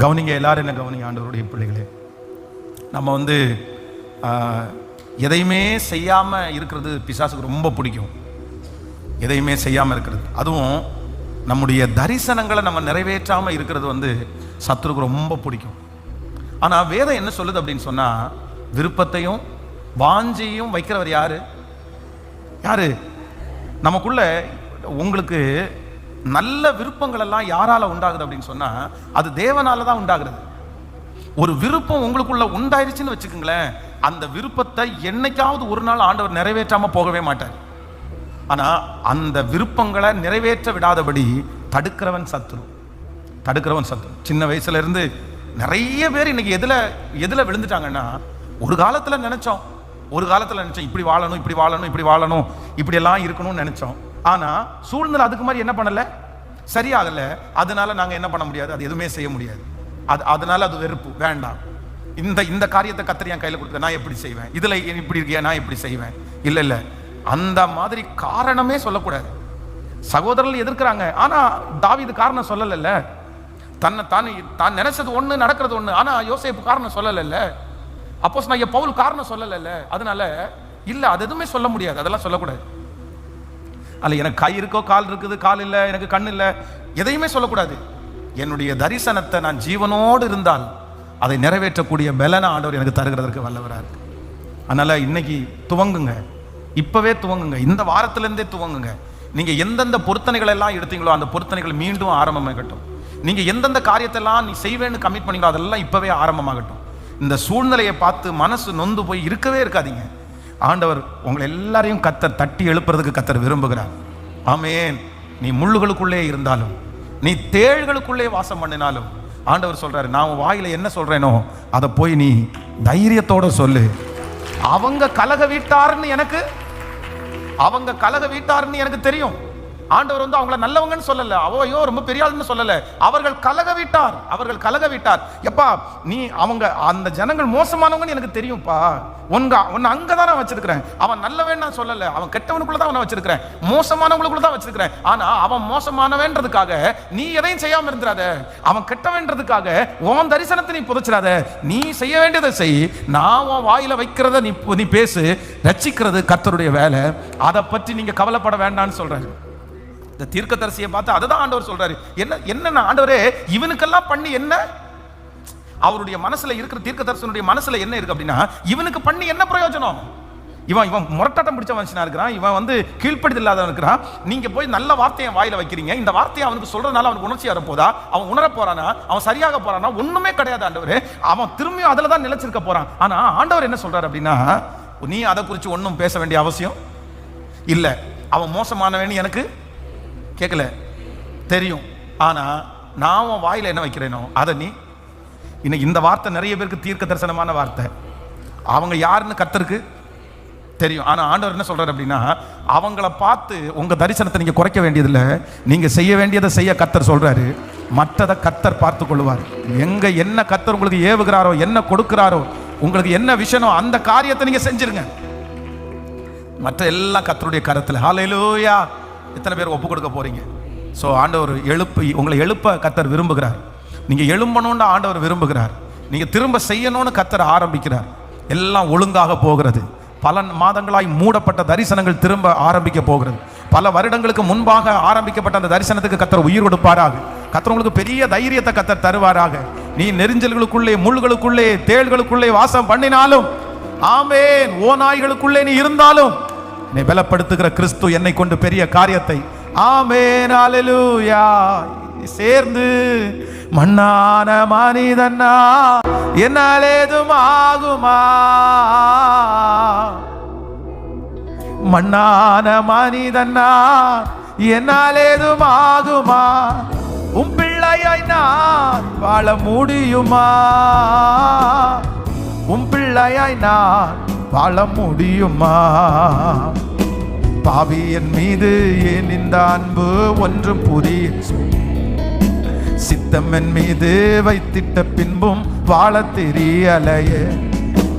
கவனிங்க, எல்லாரும் என்ன கவனிங்க ஆண்டவருடைய பிள்ளைகளே. நம்ம எதையுமே செய்யாம இருக்கிறது பிசாசுக்கு ரொம்ப பிடிக்கும். எதையுமே செய்யாம இருக்கிறது, அதுவும் நம்முடைய தரிசனங்களை நம்ம நிறைவேற்றாம இருக்கிறது சத்துருக்கு ரொம்ப பிடிக்கும். ஆனா வேதம் என்ன சொல்லுது அப்படின்னு சொன்னா, விருப்பத்தையும் வாஞ்சையும் வைக்கிறவர் யாரு? நமக்குள்ள உங்களுக்கு நல்ல விருப்பங்கள் எல்லாம் யாரால உண்டாகுது அப்படின்னு சொன்னா, அது தேவனால தான் உண்டாகிறது. ஒரு விருப்பம் உங்களுக்குள்ள உண்டாயிருச்சுன்னு வச்சுக்கோங்களேன், அந்த விருப்பத்தை என்னைக்காவது ஒரு நாள் ஆண்டவர் நிறைவேற்றாம போகவே மாட்டார். ஆனா அந்த விருப்பங்களை நிறைவேற்ற விடாதபடி தடுக்கிறவன் சத்துரு. சின்ன வயசுல இருந்து நிறைய பேர் இன்னைக்கு எதுல விழுந்துட்டாங்கன்னா, ஒரு காலத்துல நினைச்சோம் இப்படி வாழணும் இப்படி எல்லாம் இருக்கணும்னு நினைச்சோம். ஆனா சூழ்நிலை அதுக்கு மாதிரி என்ன பண்ணல, சரியாகல. அதனால நாங்க என்ன பண்ண முடியாது, அது எதுவுமே செய்ய முடியாது. அதனால அது வெறுப்பு, வேண்டாம். இந்த காரியத்தை கர்த்தர் என் கையில கொடுக்க, நான் எப்படி செய்வேன், இதுல இப்படி இருக்கியா, நான் எப்படி செய்வேன், இல்ல அந்த மாதிரி காரணமே சொல்லக்கூடாது. சகோதரர்கள் எதிர்க்கிறாங்க, ஆனா தாவீது காரணம் சொல்லல. தான் நினைச்சது ஒண்ணு, நடக்கிறது ஒண்ணு. ஆனா யோசேப்பு காரணம் சொல்லல. அப்போஸ்தலனாகிய பவுல் காரணம் சொல்லல. அதனால இல்ல, அது எதுவுமே சொல்ல முடியாது, அதெல்லாம் சொல்லக்கூடாது. அல்ல எனக்கு கை இருக்கோ, கால் இருக்குது, கால் இல்லை, எனக்கு கண் இல்லை, எதையுமே சொல்லக்கூடாது. என்னுடைய தரிசனத்தை நான் ஜீவனோடு இருந்தால் அதை நிறைவேற்றக்கூடிய பலனை ஆண்டவர் எனக்கு தருகிறதற்கு வல்லவராக இருக்கு. அதனால இன்னைக்கு துவங்குங்க, இப்பவே துவங்குங்க, இந்த வாரத்திலிருந்தே துவங்குங்க. நீங்க எந்தெந்த பொருத்தனைகள் எல்லாம் எடுத்தீங்களோ அந்த பொருத்தனைகள் மீண்டும் ஆரம்பமாகட்டும். நீங்க எந்தெந்த காரியத்தெல்லாம் நீ செய்வேன்னு கமிட் பண்ணீங்களோ அதெல்லாம் இப்பவே ஆரம்பமாகட்டும். இந்த சூழ்நிலையை பார்த்து மனசு நொந்து போய் இருக்கவே இருக்காதீங்க. ஆண்டவர் உங்களை எல்லாரையும் கர்த்தர் தட்டி எழுப்புறதுக்கு கர்த்தர் விரும்புகிறார். ஆமென். நீ முள்ளுகளுக்குள்ளே இருந்தாலும், நீ தேள்களுக்குள்ளே வாசம் பண்ணினாலும், ஆண்டவர் சொல்றாரு, நான் வாயில என்ன சொல்றேனோ அதை போய் நீ தைரியத்தோட சொல்லு. அவங்க கலக வீட்டாருன்னு எனக்கு தெரியும். ஆண்டவர் அவங்கள நல்லவங்கன்னு சொல்லல, ஐயோ ரொம்ப பெரிய ஆளுன்னு சொல்லல. அவர்கள் கலக வீட்டார். எப்பா நீ அவங்க அந்த ஜனங்கள் மோசமானவங்கன்னு எனக்கு தெரியும்ப்பா. உன்னை அங்கதான் நான் வச்சிருக்கிறேன். அவன் நல்லவன் நான் சொல்லல, அவன் கெட்டவனுக்குள்ளதான் அவனை வச்சிருக்கிறேன், மோசமானவங்களுக்குள்ள தான் வச்சிருக்கிறேன். ஆனா அவன் மோசமானவன்றதுக்காக நீ எதையும் செய்யாம இருந்துடாத. அவன் கெட்டவன்றதுக்காக உன் தரிசனத்தை நீ புதைச்சிடாத. நீ செய்ய வேண்டியதை செய். நான் உன் வாயில வைக்கிறத நீ பேசு. ரட்சிக்கிறது கர்த்தருடைய வேலை. அதை பற்றி நீங்க கவலைப்பட வேண்டாம்னு சொல்றாரு. இந்த தீர்க்கதரிசியை பார்த்து அதுதான் ஆண்டவர் சொல்றாரு. என்ன ஆண்டவரே, இவனுக்கெல்லாம் பண்ணி என்ன? அவருடைய மனசுல இருக்கிற தீர்க்கதரிசனுடைய மனசுல என்ன இருக்கு அப்படின்னா, இவனுக்கு பண்ணி என்ன பிரயோஜனம்? இவன் முரட்டாட்டம் பிடிச்ச மனுஷனா இருக்கிறான், இவன் கீழ்ப்படிதல் இல்லாதவன் இருக்கிறான். நீங்க போய் நல்ல வார்த்தையை வாயில வைக்கிறீங்க. இந்த வார்த்தையை அவனுக்கு சொல்றதுனால அவனுக்கு உணர்ச்சி வரப்போதா? அவன் உணர போறானா? அவன் சரியாக போறானா? ஒண்ணுமே கிடையாது ஆண்டவரே. அவன் திரும்பியும் அதுல தான் நிலைச்சிருக்க போறான். ஆனா ஆண்டவர் என்ன சொல்றாரு அப்படின்னா, நீ அதை குறித்து ஒன்றும் பேச வேண்டிய அவசியம் இல்ல. அவன் மோசமானவன் எனக்கு கேட்கல, தெரியும். ஆனா நான் உன் வாயில என்ன வைக்கிறேனோ அதை நீ. இன்னைக்கு இந்த வார்த்தை நிறைய பேருக்கு தீர்க்க தரிசனமான வார்த்தை. அவங்க யாருன்னு கர்த்தருக்கு தெரியும். ஆனா ஆண்டவர் என்ன சொல்றாரு அப்படின்னா, அவங்கள பார்த்து உங்க தரிசனத்தை நீங்க குறைக்க வேண்டியதில்லை, நீங்க செய்ய வேண்டியதை செய்ய கர்த்தர் சொல்றாரு. மற்றதை கர்த்தர் பார்த்து கொள்வார். எங்க என்ன கர்த்தர் உங்களுக்கு ஏவுகிறாரோ, என்ன கொடுக்கிறாரோ, உங்களுக்கு என்ன விஷயம், அந்த காரியத்தை நீங்க செஞ்சிருங்க. மற்ற எல்லாம் கர்த்தருடைய கரத்தில். ஹல்லேலூயா. எத்தனை பேர் ஒப்பு கொடுக்க போறீங்க? ஸோ ஆண்டவர் உங்களை எழுப்ப கர்த்தர் விரும்புகிறார். நீங்க எழும்பணும்னு ஆண்டவர் விரும்புகிறார். நீங்க திரும்ப செய்யணும்னு கர்த்தர் ஆரம்பிக்கிறார். எல்லாம் ஒழுங்காக போகிறது. பல மாதங்களாய் மூடப்பட்ட தரிசனங்கள் திரும்ப ஆரம்பிக்க போகிறது. பல வருடங்களுக்கு முன்பாக ஆரம்பிக்கப்பட்ட அந்த தரிசனத்துக்கு கர்த்தர் உயிர் கொடுப்பாராக. கர்த்தர் உங்களுக்கு பெரிய தைரியத்தை கர்த்தர் தருவாராக. நீ நெரிஞ்சல்களுக்குள்ளே, முள்களுக்குள்ளே, தேள்களுக்குள்ளே வாசம் பண்ணினாலும், ஆமென், ஓநாய்களுக்குள்ளே நீ இருந்தாலும், என்னை பலப்படுத்துகிற கிறிஸ்து என்னை கொண்டு பெரிய காரியத்தை, ஆமென், அல்லேலூயா, சேர்ந்து மண்ணான மனிதனா என்னால் ஏதும் ஆகுமா, மண்ணான மனிதனா என்னால் ஏதும் ஆகுமா, உன் பிள்ளையாய் நான் வாழ முடியுமா, உன் பிள்ளையாய் நான் வாழ முடியுமா, பாவியன் மீது ஏன் இந்த அன்பு ஒன்றும் புரிய, சித்தம் என் மீது வைத்திட்ட பின்பும் வாழ தெரியலையே,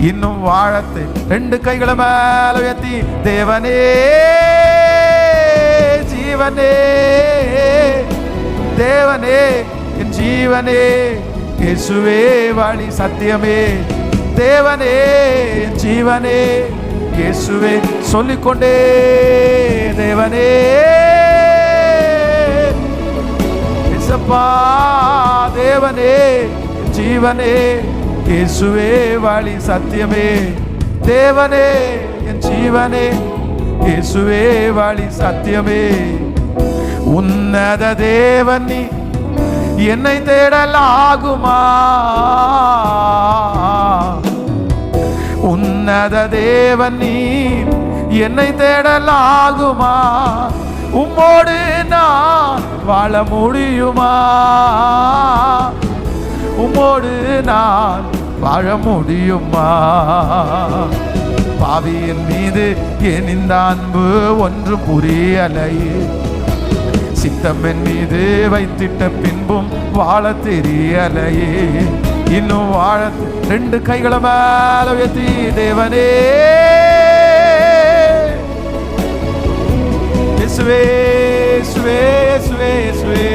இன்னும் வாழத்தை ரெண்டு கைகளை மேல உயர்த்தி, தேவனே ஜீவனே, தேவனே என் ஜீவனே, இயேசுவே வழி சத்தியமே, தேவனே என் ஜீவனே, இயேசுவே சொல்லிக்கொண்டே, தேவனே இயேசப்பா, தேவனே என் ஜீவனே, இயேசுவே வழி சத்தியமே, தேவனே என் ஜீவனே, இயேசுவே வழி சத்தியமே, உன்னத தேவன் நீ என்னை தேடலாகுமா, உன்னத தேவன் நீ என்னை தேடலாகுமா, உம்மோடு நான் வாழ முடியுமா, உம்மோடு நான் வாழ முடியுமா, பாவியின் மீது என் இந்த அன்பு ஒன்று புரியலையே, சித்தம் என் மீது வைத்திட்ட பின்பும் வாழ தெரியலையே, இன்னும் வாழ ரெண்டு கைகளை மேல உயர்த்தி, தேவனே இயேசுவே இயேசுவே இயேசுவே இயேசுவே,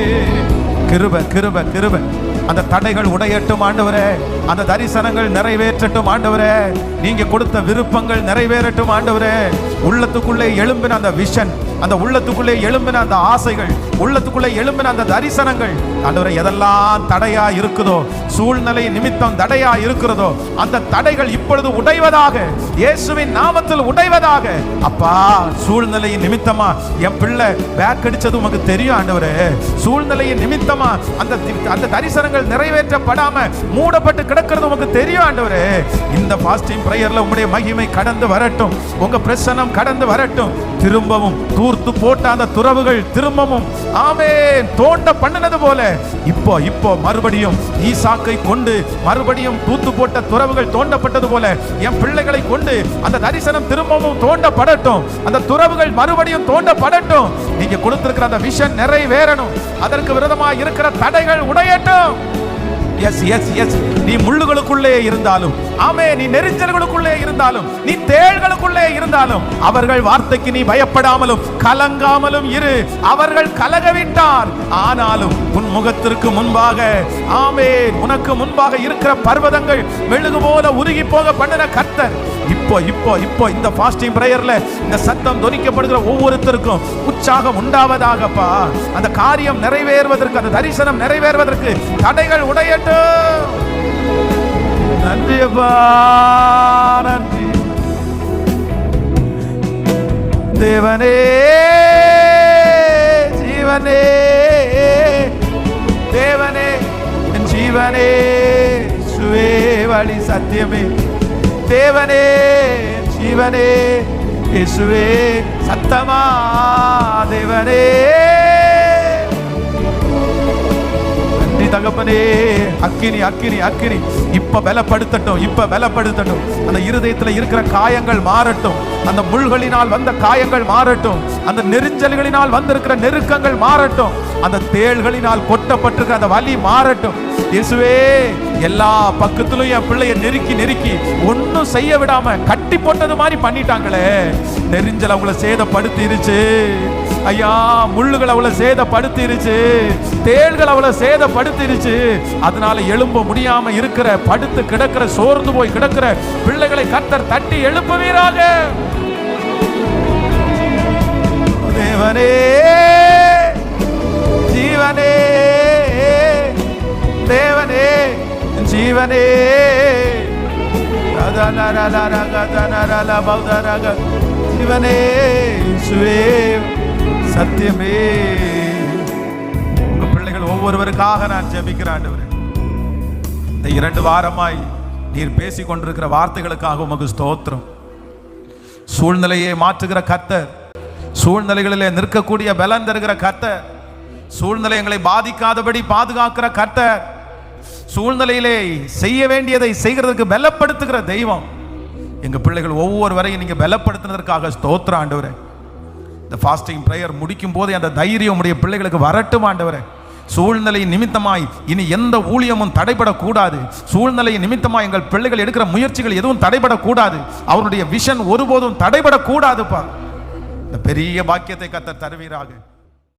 கிருபை கிருபை கிருபை, அந்த தடைகள் உடையட்டும் ஆண்டவரே, அந்த தரிசனங்கள் நிறைவேற்றட்டும் ஆண்டவரே, நீங்க கொடுத்த விருப்பங்கள் நிறைவேறட்டும் ஆண்டவரே, உள்ளத்துக்குள்ளே எழும்பின அந்த விஷன், அந்த உள்ளத்துக்குள்ளே எழும்பின அந்த ஆசைகள், உள்ளத்துக்குள்ளே எழும்பின அந்த தரிசனங்கள் ஆண்டவரே, எதெல்லாம் தடையா இருக்குதோ, சூழ்நிலை நிமித்தம் தடையா இருக்கிறதோ, அந்த தடைகள் இப்பொழுது உடைவதாக, இயேசுவின் நாமத்தில் உடைவதாக. அப்பா, சூழ்நிலையின் நிமித்தமா என் பிள்ளை பேக் அடிச்சது உமக்கு தெரியும் ஆண்டவரே, சூழ்நிலையின் நிமித்தமா அந்த தரிசனங்கள் நிறைவேற்றப்படாம மூடப்பட்டு கிடக்கிறது உமக்கு தெரியும் ஆண்டவரே. இந்த ஃபாஸ்டிங் பிரேயர்ல உம்முடைய மகிமை கடந்து வரட்டும், உங்க பிரசன்னம் கடந்து வரட்டும், திரும்பவும் தூர்த்து போட்ட அந்த துறவுகள் திரும்பவும் ஆமென் தோண்ட பண்ணினது போல இப்போ மறுபடியும் ஈசாக்கை கொண்டு மறுபடியும் தூத்து போட்ட துறவுகள் தோண்டப்பட்டது போல என் பிள்ளைகளை கொண்டு அந்த தரிசனம் திரும்பவும் தோண்டப்படட்டும், அந்த துறவுகள் மறுபடியும் தோண்டப்படட்டும், நீங்க கொடுத்திருக்கிற அந்த விஷன் நிறைவேறணும், அதற்கு விரோதமாக இருக்கிற தடைகள் உடையட்டும். எஸ் எஸ் எஸ், நீ முள்ளுகளுக்குள்ளே இருந்தாலும், ஆமே, நீ நெரிஞ்சல்களுக்குள்ளே இருந்தாலும், நீ தேள்களுக்குள்ளே இருந்தாலும், அவர்கள் வார்த்தைக்கு நீ பயப்படாமலும் கலங்காமலும் இரு. அவர்கள் கலகவிட்டார், ஆனாலும் உன் முகத்திற்கு முன்பாக, ஆமே, உனக்கு முன்பாக இருக்கிற பர்வதங்கள் மெழுகு போல உருகி போக பண்ணின கர்த்தர் இப்போ இந்த ஃபாஸ்டிங் பிரேயர்ல இந்த சத்தம் தொனிக்கப்படுகிற ஒவ்வொருத்தருக்கும் உற்சாகம் உண்டாவதாகப்பா. அந்த காரியம் நிறைவேறுவதற்கு, அந்த தரிசனம் நிறைவேறுவதற்கு தடைகள் உடையட்டும். நன்றி அப்பா, நன்றி தேவனே ஜீவனே, தேவனே என் ஜீவனே, சுவே வழி சத்தியமே, தேவனே ஜீவனே, இயேசுவே சத்தமா, தேவனே நன்றி நன்றி தகப்பனே. அக்கினி அக்கினி அக்கினி இப்ப பலப்படுத்தட்டும், இப்ப பலப்படுத்தட்டும். அந்த இருதயத்துல இருக்கிற காயங்கள் மாறட்டும், அந்த முள்களினால் வந்த காயங்கள் மாறட்டும், அந்த நெரிஞ்சல்களினால் வந்திருக்கிற நெருக்கங்கள் மாறட்டும், அந்த தேள்களினால் கொட்டப்பட்டிருக்கிற அந்த வலி மாறட்டும். இயேசுவே, எல்லா பக்கத்திலும் என் பிள்ளைய நெருக்கி நெருக்கி ஒன்னும் செய்ய விடாம கட்டி போட்டது மாதிரி பண்ணிட்டாங்களே. நெரிஞ்சல் அவங்கள சேதப்படுத்திருச்சு ஐயா, முள்ளுகள் அவளை சேதப்படுத்திருச்சு, தேள்கள் அவளை சேதப்படுத்திருச்சு. அதனால எழும்ப முடியாம இருக்கிற, படுத்து கிடக்கிற, சோர்ந்து போய் கிடக்கிற பிள்ளைகளை கர்த்தர் தட்டி எழுப்புவீராக. தேவனே, ஜீவனே, தேவனே, ஜீவனே, ஜீவனே, சுவே, சத்தியமே. உங்க பிள்ளைகள் ஒவ்வொருவருக்காக நான் ஜெபிக்கிறேன் ஆண்டவரே. இந்த 2 வாரமாய் நீர் பேசிக் கொண்டிருக்கிற வார்த்தைகளுக்காக உமக்கு ஸ்தோத்திரம். சூழ்நிலையை மாற்றுகிற கர்த்தர், சூழ்நிலைகளிலே நிற்கக்கூடிய பலன் தருகிற கர்த்தர், சூழ்நிலை எங்களை பாதிக்காதபடி பாதுகாக்கிற கர்த்தர், சூழ்நிலையிலே செய்ய வேண்டியதை செய்கிறதுக்கு பலப்படுத்துகிற தெய்வம். எங்க பிள்ளைகள் ஒவ்வொருவரையும் நீங்க பலப்படுத்தினதற்காக ஸ்தோத்திரம் ஆண்டவரே. இந்த ஃபாஸ்டிங் பிரேயர் முடிக்கும் போது அந்த தைரியம் உடைய பிள்ளைகளுக்கு வரட்டும் ஆண்டவரே. சூழ்நிலை நிமித்தமாய் இனி எந்த ஊழியமும் தடைபடக்கூடாது. சூழ்நிலை நிமித்தமாய் எங்கள் பிள்ளைகள் எடுக்கிற முயற்சிகள் எதுவும் தடைபடக்கூடாது. அவருடைய விஷன் ஒருபோதும் தடைபடக்கூடாதுப்பா. இந்த பெரிய பாக்கியத்தை கர்த்தர் தருவீராக.